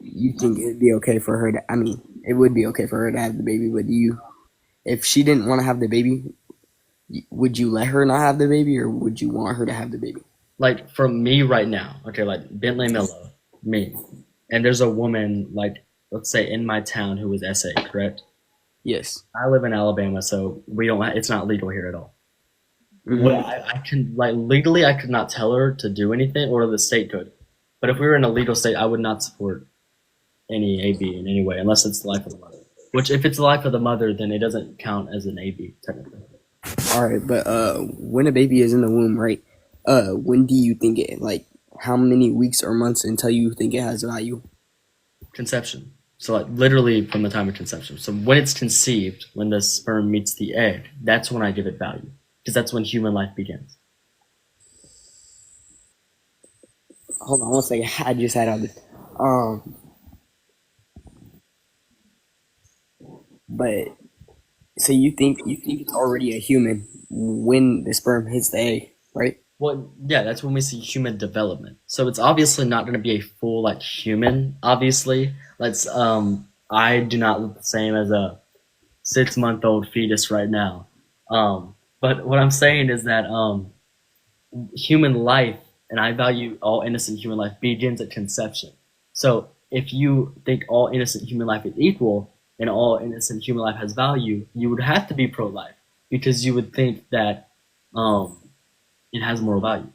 you think it'd be okay for her to? I mean, it would be okay for her to have the baby, but if she didn't want to have the baby, would you let her not have the baby, or would you want her to have the baby? Like for me right now, okay, like Bentley Mello, me, and there's a woman like let's say in my town who was SA, correct? Yes. I live in Alabama, so we don't. It's not legal here at all. Mm-hmm. Well, I can like legally, I could not tell her to do anything, or the state could. But if we were in a legal state, I would not support any AB in any way, unless it's the life of the mother. Which, if it's the life of the mother, then it doesn't count as an AB technically. All right, but when a baby is in the womb, right? When do you think it? Like, how many weeks or months until you think it has value? Conception. So, like, literally from the time of conception. So, when it's conceived, when the sperm meets the egg, that's when I give it value, because that's when human life begins. Hold on one second. I just had on this. But so you think it's already a human when the sperm hits the egg, right? Well, yeah, that's when we see human development. So it's obviously not going to be a full like human. Obviously, I do not look the same as a 6-month-old fetus right now. But what I'm saying is that human life, and I value all innocent human life, begins at conception. So if you think all innocent human life is equal and all innocent human life has value, you would have to be pro-life because you would think that it has moral value.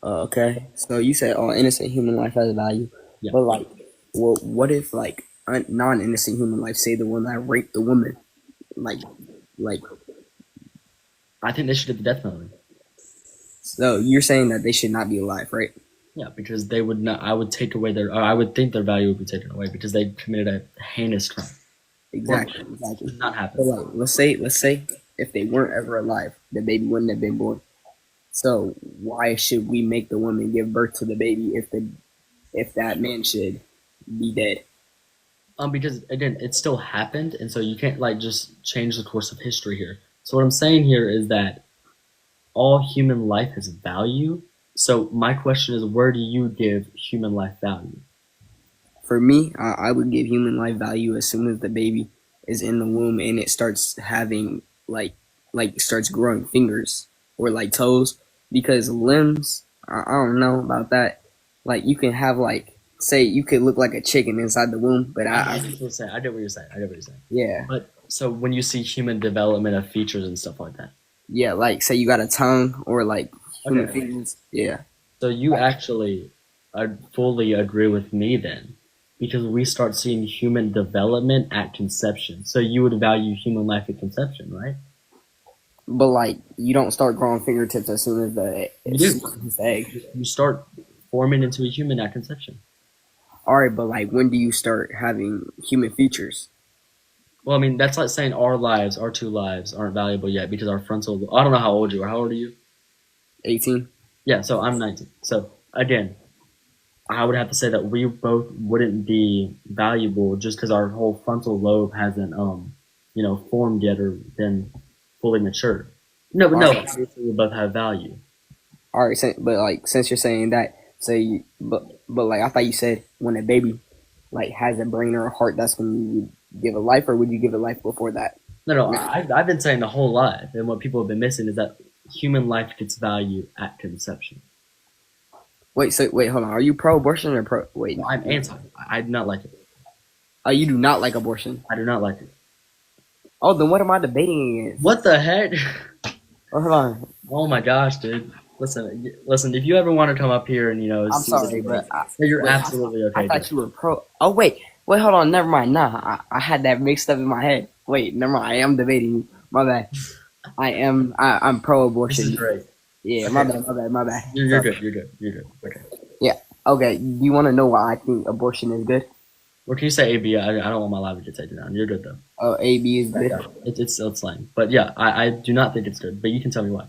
Okay. So you said all innocent human life has value, Yeah. but like, well, what if like non-innocent human life, say the one that raped the woman, like, I think they should get the death penalty. so you're saying that they should not be alive, right? Yeah, because they would not. I would take away or I would think their value would be taken away because they committed a heinous crime. Exactly. It did not So happen. like, let's say if they weren't ever alive, the baby wouldn't have been born. So why should we make the woman give birth to the baby if that man should be dead? Because again, it still happened, and so you can't like just change the course of history here. So what I'm saying here is that all human life has value. So my question is, where do you give human life value? For me, I would give human life value as soon as the baby is in the womb and it starts having starts growing fingers or like toes, because limbs, I don't know about that. Like you can have like, say you could look like a chicken inside the womb, but I get what you're saying. I get what you're saying. yeah, But so when you see human development of features and stuff like that, yeah, like say you got a tongue or like human Okay. fingers, yeah. so you actually fully agree with me then, because we start seeing human development at conception. So you would value human life at conception, right? But like you don't start growing fingertips as soon as You do. the egg. You start forming into a human at conception. All right, but like when do you start having human features? Well, I mean, that's like saying our lives, our two lives, aren't valuable yet because our frontal. I don't know how old you are. How old are you? 18. Yeah, so I'm 19. So again, I would have to say that we both wouldn't be valuable just because our whole frontal lobe hasn't, formed yet or been fully matured. No, but no, obviously we both have value. All right, but like since you're saying that, but like I thought you said when a baby like has a brain or a heart, that's when you would give it life, or would you give it life before that? No, I've been saying the whole life, and what people have been missing is that human life gets value at conception. Wait, hold on. Are you pro-abortion or pro? Wait, No, I'm anti. I do not like it. You do not like abortion. I do not like it. Oh, then what am I debating against? What the heck? Oh, hold on. Oh my gosh, dude. Listen. If you ever want to come up here and I'm see sorry, this, but you're absolutely okay. I thought you were pro. Oh wait, hold on. Never mind. Nah, I had that mixed up in my head. Wait, never mind. I am debating you. My bad. I'm pro-abortion. This is great. Yeah, Okay. my bad. You're good. You're good. Okay. Yeah. Okay. Do you want to know why I think abortion is good? Or can you say A B? I don't want my life to get taken down. You're good though. Oh, AB is good. Yeah, it's slang. But yeah, I do not think it's good. But you can tell me why.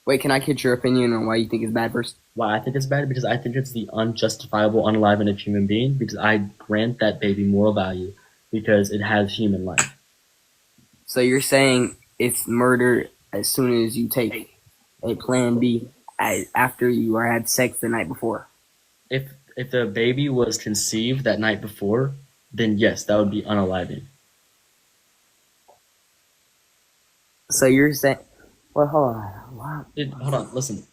Wait, can I get your opinion on why you think it's bad first? Why I think it's bad? Because I think it's the unjustifiable unaliving of human being. Because I grant that baby moral value because it has human life. So you're saying it's murder as soon as you take a Plan B after you had sex the night before? If the baby was conceived that night before, then yes, that would be unaliving. So you're saying, well, hold on. Wow. Hold on, listen.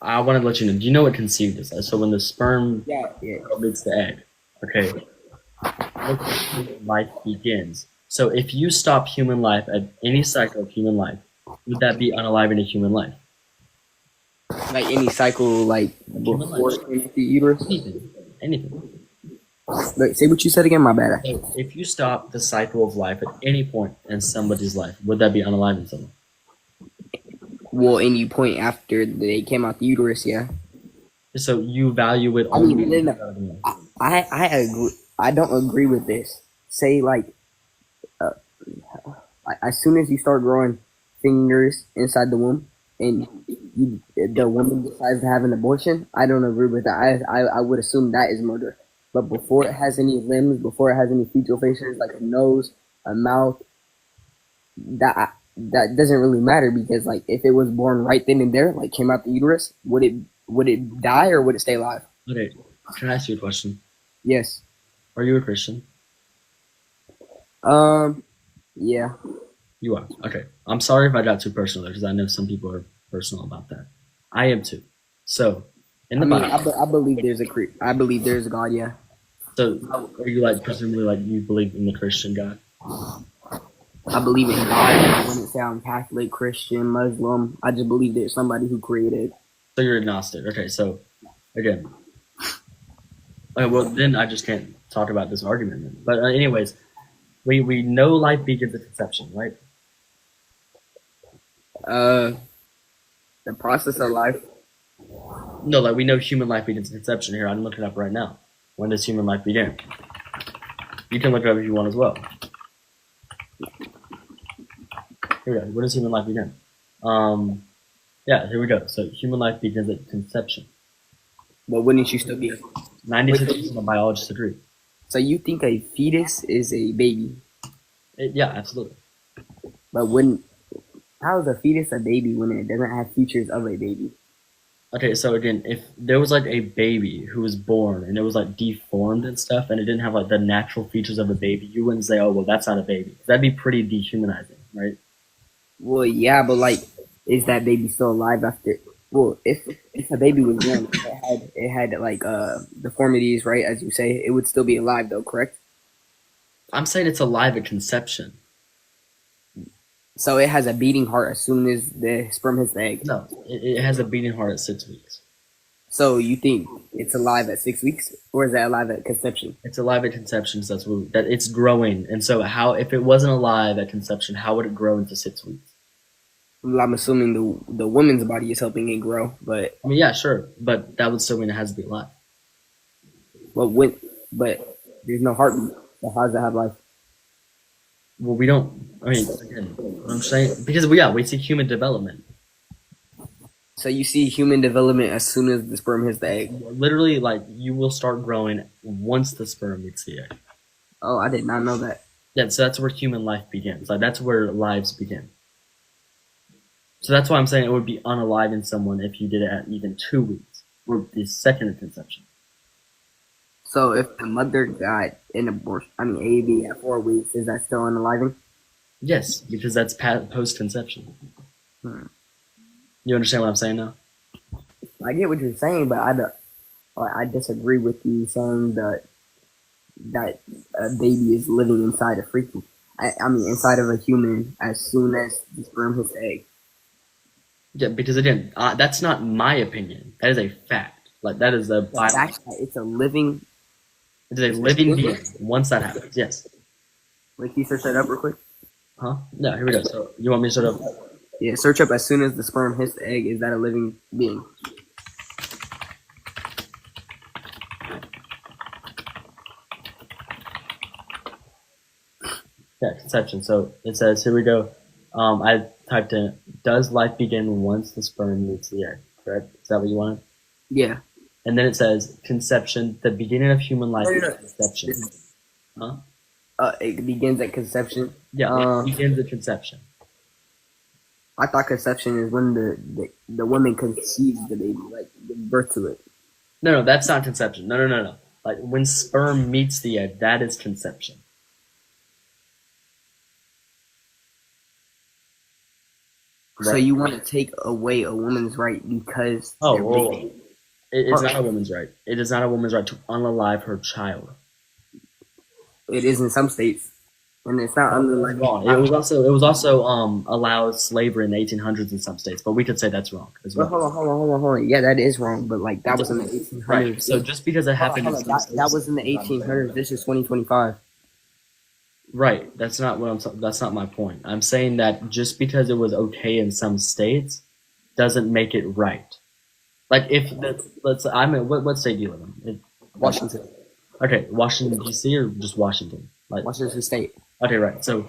I want to let you know. Do you know what conceived is? So when the sperm Yeah. meets the egg, okay, life begins. So if you stop human life at any cycle of human life, would that be unaliving a human life? Like any cycle, like Human before life. it came out the uterus? Anything. Wait, say what you said again, my bad. So if you stop the cycle of life at any point in somebody's life, would that be unaliving someone? Well, any point after they came out the uterus, yeah. So you value it I mean, only. no. I agree. I don't agree with this. Say as soon as you start growing fingers inside the womb, and the woman decides to have an abortion, I don't agree with that. I would assume that is murder. But before it has any limbs, before it has any feature features like a nose, a mouth, that doesn't really matter, because like if it was born right then and there, like came out the uterus, would it die or would it stay alive? Okay, can I ask you a question? Yes. Are you a Christian? Yeah. You are. Okay. I'm sorry if I got too personal there, because I know some people are personal about that. I am too. So, in the Bible, I believe I believe there's a God. Yeah. so are you like presumably like you believe in the Christian God? I believe in God. I wouldn't say I'm Catholic, Christian, Muslim. I just believe there's somebody who created. So you're agnostic. Okay. So again, okay, well then I just can't talk about this argument. Then. But anyways, we know life begins at conception, right? The process of life. No, like we know human life begins at conception. Here, I'm looking up right now. When does human life begin? You can look it up if you want as well. Here we go. When does human life begin? Yeah, here we go. So human life begins at conception. But wouldn't you still be? 92% of biologists agree. So you think a fetus is a baby, Yeah, absolutely. but wouldn't? How is a fetus a baby when it doesn't have features of a baby? Okay, so again, if there was like a baby who was born and it was like deformed and stuff, and it didn't have like the natural features of a baby, you wouldn't say, "Oh, well, that's not a baby." That'd be pretty dehumanizing, right? Well, yeah, but like, is that baby still alive after? Well, if a baby was born, it had like deformities, right? As you say, it would still be alive, though, correct? I'm saying it's alive at conception. So it has a beating heart as soon as the sperm hits the egg. No, it has a beating heart at 6 weeks. So you think it's alive at 6 weeks, or is that alive at conception? It's alive at conception, so that it's growing. And so, how if it wasn't alive at conception, how would it grow into 6 weeks? Well, I'm assuming the woman's body is helping it grow, but I mean, yeah, sure, but that would still mean it has to be alive. but there's no heartbeat. So how does it have life? Well, we don't. I mean, again, what I'm saying because we see human development. So you see human development as soon as the sperm hits the egg. Literally, like you will start growing once the sperm meets the egg. Oh, I did not know that. Yeah, so that's where human life begins. Like that's where lives begin. So that's why I'm saying it would be unaliving someone if you did it at even 2 weeks or the second of conception. So if the mother got an abortion, AAV at 4 weeks, is that still unaliving? Yes, because that's post-conception. You understand what I'm saying now? I get what you're saying, but I disagree with you saying that a baby is living inside a freaking. Inside of a human as soon as the sperm hits the egg. Yeah, because again, that's not my opinion. That is a fact. Like that is a fact. It's a living. It is a living being. Once that happens, yes. Wait, can you search that up real quick? Huh? No, here we go. So you want me to sort of? Yeah, search up as soon as the sperm hits the egg. Is that a living being? Yeah, conception. So it says, here we go. I typed in, does life begin once the sperm meets the egg? Correct? Is that what you wanted? Yeah. And then it says, conception, the beginning of human life is conception. Huh? It begins at conception. Yeah, it begins at conception. I thought conception is when the woman conceives the baby, like gives birth to it. No, that's not conception. No. Like when sperm meets the egg, that is conception. So you want to take away a woman's right because it is not a woman's right. It is not a woman's right to unalive her child. It is in some states, and it's not unalive. Wrong. It was also allowed slavery in the 1800s in some states, but we could say that's wrong as well. Hold on. Yeah, that is wrong, but like that was in the 1800s. Right. So just because it happened, that was in the 1800s. This is 2025. Right. That's not my point. I'm saying that just because it was okay in some states doesn't make it right. Like what state do you live in? Washington. Okay, Washington D.C. or just Washington? Like Washington State. Okay, right. So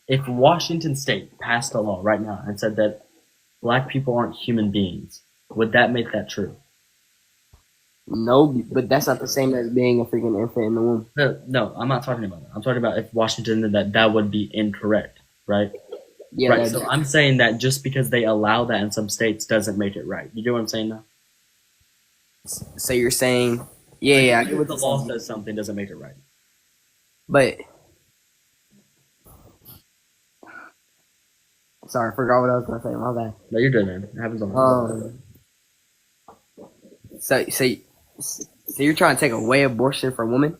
if Washington State passed a law right now and said that black people aren't human beings, would that make that true? No, but that's not the same as being a freaking infant in the womb. No, I'm not talking about that. I'm talking about if Washington did that would be incorrect, right? Yeah. Right. So I'm saying that just because they allow that in some states doesn't make it right. You get what I'm saying now? So you're saying, yeah. I get what the law says something doesn't make it right. But sorry, I forgot what I was gonna say. My bad. No, you're good, man. It happens all So you're trying to take away abortion from women?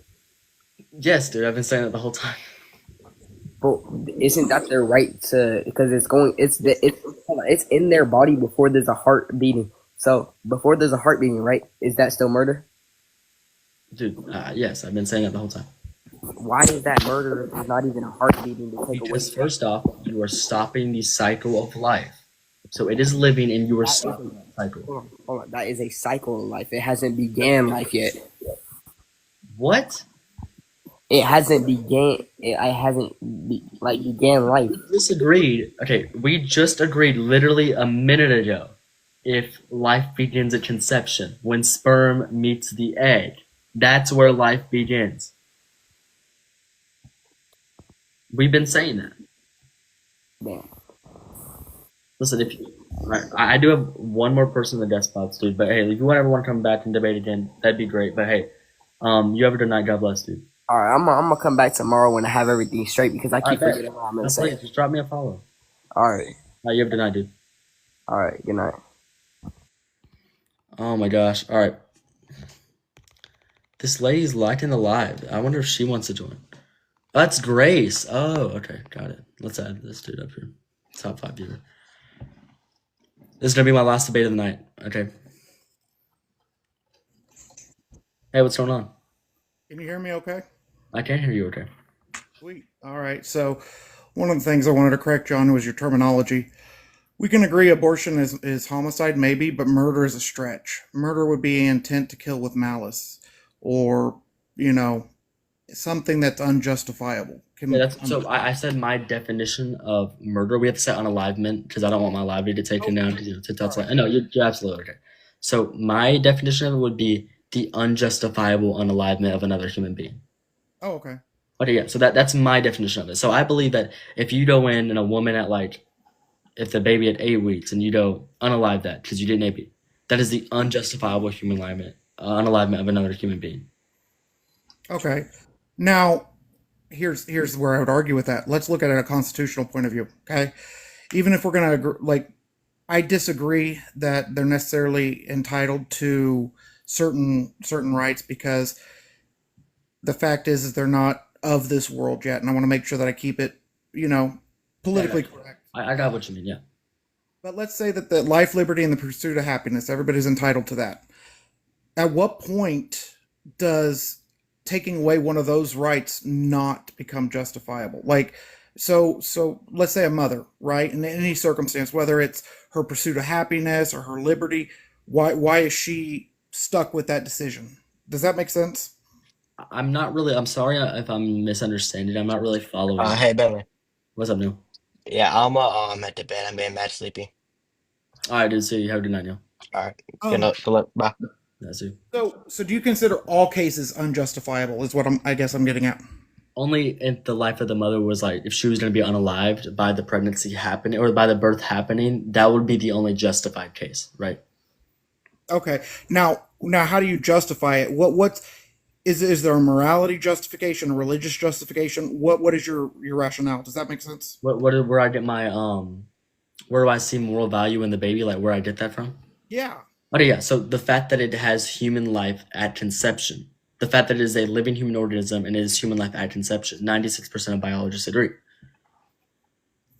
Yes, dude. I've been saying it the whole time. But isn't that their right to? Because it's in their body before there's a heart beating. So before there's a heart beating, right? Is that still murder? Dude, yes, I've been saying it the whole time. Why is that murder? There's not even a heart beating to take away. Because first off, you are stopping the cycle of life. So it is living, and you are stopping that cycle. Hold on. That is a cycle of life. It hasn't began life yet. What? it hasn't began. It hasn't like began life. Just agreed. Okay, we just agreed literally a minute ago. If life begins at conception, when sperm meets the egg, that's where life begins. We've been saying that. Damn. Listen, if you, right, I do have one more person in the guest spots, dude. But hey, if you ever want to come back and debate again, that'd be great. But hey, you have a good night. God bless, dude. All right, I'm gonna come back tomorrow when I have everything straight because I I keep bet. forgetting what I'm gonna No, say. please, just drop me a follow. All right. You have a good night, dude. All right. Good night. Oh my gosh. All right. This lady's liking the live. I wonder if she wants to join. Oh, that's Grace. Oh, okay. Got it. Let's add this dude up here. Top 5 viewer. This is going to be my last debate of the night. Okay. Hey, what's going on? Can you hear me okay? I can't hear you okay. Sweet. All right. So, one of the things I wanted to correct you on was your terminology. We can agree abortion is homicide, maybe, but murder is a stretch. Murder would be intent to kill with malice, or, something that's unjustifiable. Yeah, so I said my definition of murder. We have to say unalivement because I don't want my livelihood to taken down because TikTok's like, no, you're absolutely okay. So my definition of it would be the unjustifiable unalivement of another human being. Oh, okay. Okay, yeah. So that's my definition of it. So I believe that if you go in and a woman at if the baby at 8 weeks and you go unalive that because you didn't AP, that is the unjustifiable human unalivement of another human being. Okay. Now, here's where I would argue with that. Let's look at it at a constitutional point of view. Okay. Even if we're gonna agree, I disagree that they're necessarily entitled to certain rights because the fact is they're not of this world yet, and I want to make sure that I keep it, politically correct. I got what you mean, yeah. But let's say that the life, liberty, and the pursuit of happiness, everybody's entitled to that. At what point does taking away one of those rights not become justifiable? So let's say a mother, right? In any circumstance, whether it's her pursuit of happiness or her liberty, why is she stuck with that decision? Does that make sense? I'm sorry if I'm misunderstanding. I'm not really following. Hey Bentley. What's up, Neil? Yeah, I'm at the bed. I'm getting mad sleepy. All right, dude. See you. Have a good night, Neil. All right. Um, Good luck. Bye. That's you. so do you consider all cases unjustifiable? Is what I guess I'm getting at. Only if the life of the mother was if she was going to be unalived by the pregnancy happening or by the birth happening, that would be the only justified case, right? Okay. Now, how do you justify it? Is there a morality justification, a religious justification? What is your rationale? Does that make sense? Where I get my where do I see moral value in the baby? Like where I get that from? Yeah. Okay, yeah. So the fact that it has human life at conception, the fact that it is a living human organism and it is human life at conception, 96% of biologists agree.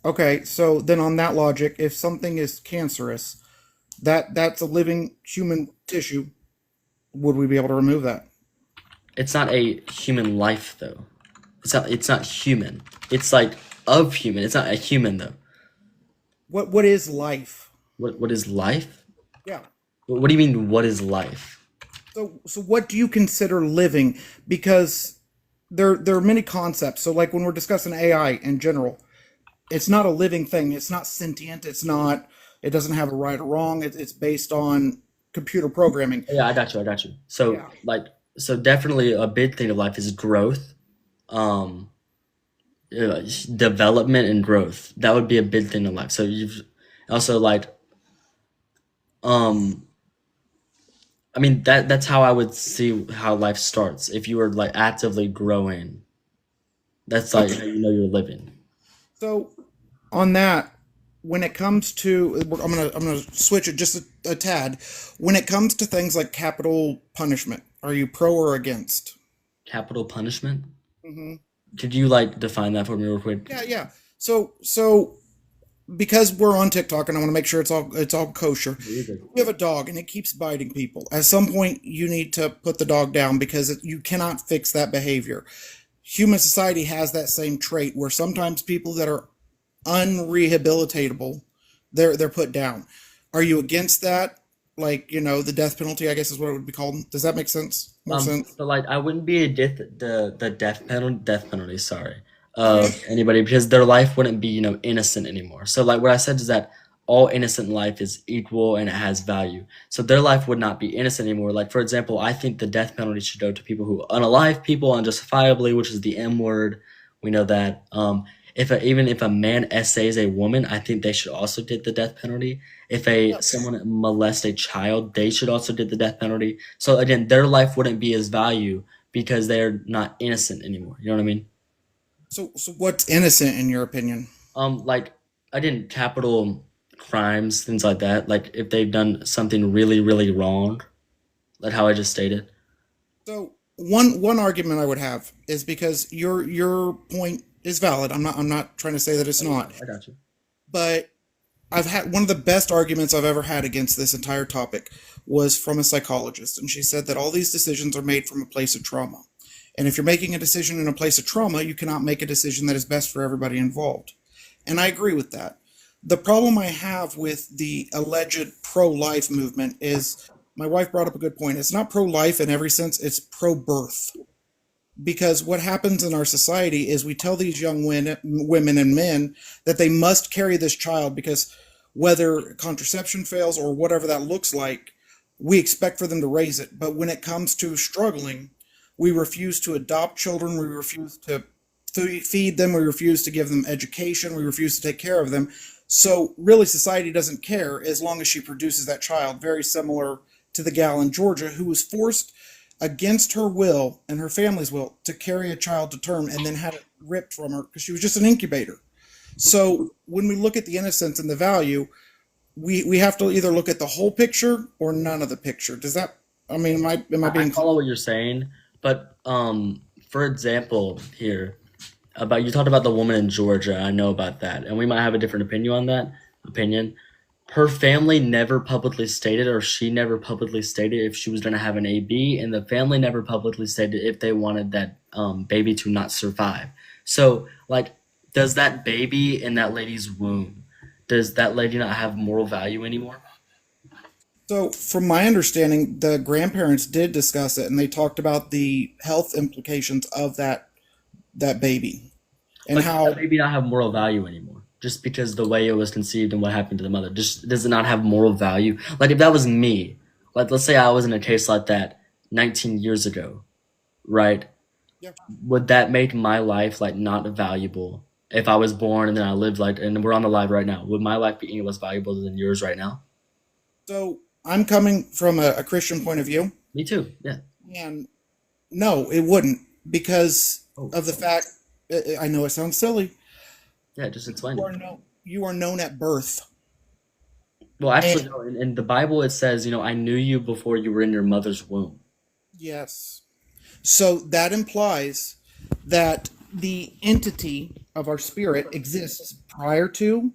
Okay. So then, on that logic, if something is cancerous, that's a living human tissue. Would we be able to remove that? It's not a human life though. It's not human. It's of human. It's not a human though. What is life? What is life? Yeah. What do you mean what is life? So what do you consider living? Because there are many concepts. So when we're discussing AI in general, it's not a living thing. It's not sentient. It doesn't have a right or wrong. It's based on computer programming. Yeah, I got you. So Yeah. so definitely a big thing of life is growth, development and growth. That would be a big thing in life. So you've also I mean that's how I would see how life starts. If you were actively growing, that's how you're living. So on that, when it comes to, I'm gonna switch it just a tad. When it comes to things like capital punishment, are you pro or against? Capital punishment? Hmm. Could you define that for me real quick? Yeah. So because we're on TikTok and I want to make sure it's all kosher. You have a dog and it keeps biting people. At some point, you need to put the dog down because you cannot fix that behavior. Human society has that same trait where sometimes people that are unrehabilitatable, they're put down. Are you against that? like the death penalty, I guess is what it would be called. Does that make sense? More sense? So like I wouldn't be a the death penalty, sorry, of anybody because their life wouldn't be, innocent anymore. So like what I said is that all innocent life is equal and it has value. So their life would not be innocent anymore. Like for example, I think the death penalty should go to people who unalive people unjustifiably, which is the M word. We know that. Even if a man essays a woman, I think they should also get the death penalty. If someone molest a child, they should also get the death penalty. So again, their life wouldn't be as value because they're not innocent anymore. You know what I mean? So what's innocent in your opinion? Like again, capital crimes, things like that. Like if they've done something really, really wrong, like how I just stated. So one argument I would have is because your point is valid. I'm not trying to say that it's not, I got you. but I've had one of the best arguments I've ever had against this entire topic was from a psychologist, and she said that all these decisions are made from a place of trauma. And if you're making a decision in a place of trauma, you cannot make a decision that is best for everybody involved. And I agree with that. The problem I have with the alleged pro life movement is my wife brought up a good point. It's not pro life in every sense, it's pro birth. Because what happens in our society is we tell these young women and men that they must carry this child because whether contraception fails or whatever that looks like, we expect for them to raise it. But when it comes to struggling, we refuse to adopt children, we refuse to feed them, we refuse to give them education, we refuse to take care of them. So really society doesn't care as long as she produces that child, very similar to the gal in Georgia who was forced against her will and her family's will to carry a child to term and then had it ripped from her because she was just an incubator. So when we look at the innocence and the value, we have to either look at the whole picture or none of the picture. Does that? I mean, am I I being? follow what you're saying, but for example, here about you talked about the woman in Georgia. I know about that, and we might have a different opinion on that opinion. Her family never publicly stated, or she never publicly stated if she was going to have an AB, and the family never publicly stated if they wanted that baby to not survive. So, like, does that baby in that lady's womb, does that lady not have moral value anymore? So from my understanding, the grandparents did discuss it and they talked about the health implications of that baby and But does that how. baby not have moral value anymore? Just because the way it was conceived and what happened to the mother, just does it not have moral value? Like if that was me, like let's say I was in a case like that 19 years ago, right? Yeah. Would that make my life like not valuable? If I was born and then I lived like, and we're on the live right now, would my life be any less valuable than yours right now? So I'm coming from a Christian point of view, Me too. Yeah. and no, it wouldn't because Oh, of the fact. I know it sounds silly. yeah. Just explain You it. are known. You are known at birth, Well, actually, and no. In the Bible, it says, I knew you before you were in your mother's womb. yes. So that implies that the entity of our spirit exists prior to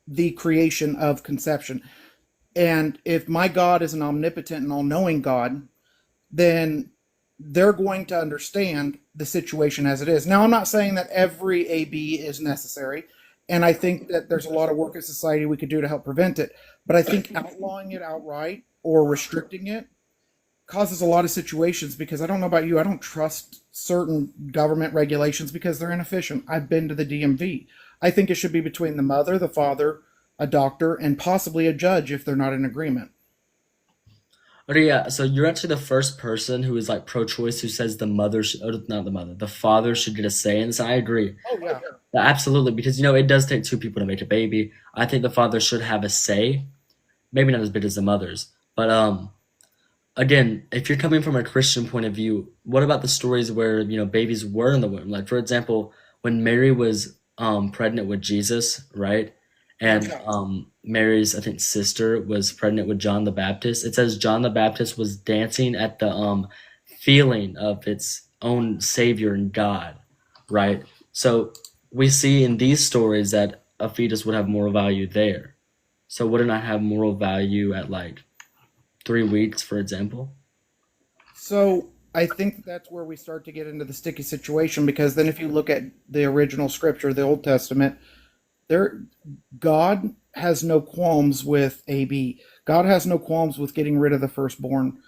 the creation of conception. And if my God is an omnipotent and all knowing God, then they're going to understand the situation as it is. Now, I'm not saying that every AB is necessary, and I think that there's a lot of work in society we could do to help prevent it. But I think outlawing it outright or restricting it causes a lot of situations because I don't know about you, I don't trust certain government regulations because they're inefficient. I've been to the DMV. I think it should be between the mother, the father, a doctor, and possibly a judge if they're not in agreement. Okay, yeah. So you're actually the first person who is like pro-choice who says the mother should, not the mother, the father should get a say in this. I agree. Oh yeah. Yeah, absolutely, because it does take two people to make a baby. I think the father should have a say, maybe not as big as the mothers, but again, if you're coming from a Christian point of view, what about the stories where babies were in the womb? Like for example, when Mary was pregnant with Jesus, right? And Yeah. Mary's I think sister was pregnant with John the Baptist. It says John the Baptist was dancing at the feeling of its own Savior and God, right? So we see in these stories that a fetus would have moral value there. So would it not have moral value at like 3 weeks, for example? So I think that's where we start to get into the sticky situation because then if you look at the original scripture, the Old Testament, there God has no qualms with AB. God has no qualms with getting rid of the firstborn.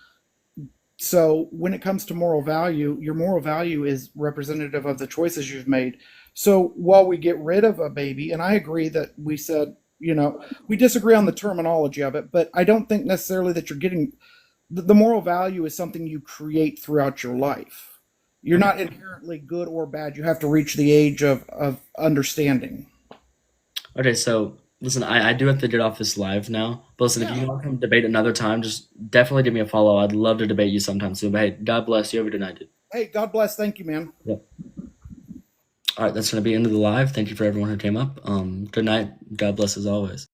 So when it comes to moral value, your moral value is representative of the choices you've made. So while we get rid of a baby, and I agree that we said, we disagree on the terminology of it, but I don't think necessarily that you're getting the moral value is something you create throughout your life. You're not inherently good or bad. You have to reach the age of understanding. Okay, so listen, I do have to get off this live now. But listen, if you want to come debate another time, just definitely give me a follow. I'd love to debate you sometime soon. But hey, God bless you. Have a good night, dude. Hey, God bless. Thank you, man. Yep. All right, that's going to be the end of the live. Thank you for everyone who came up. Good night. God bless as always.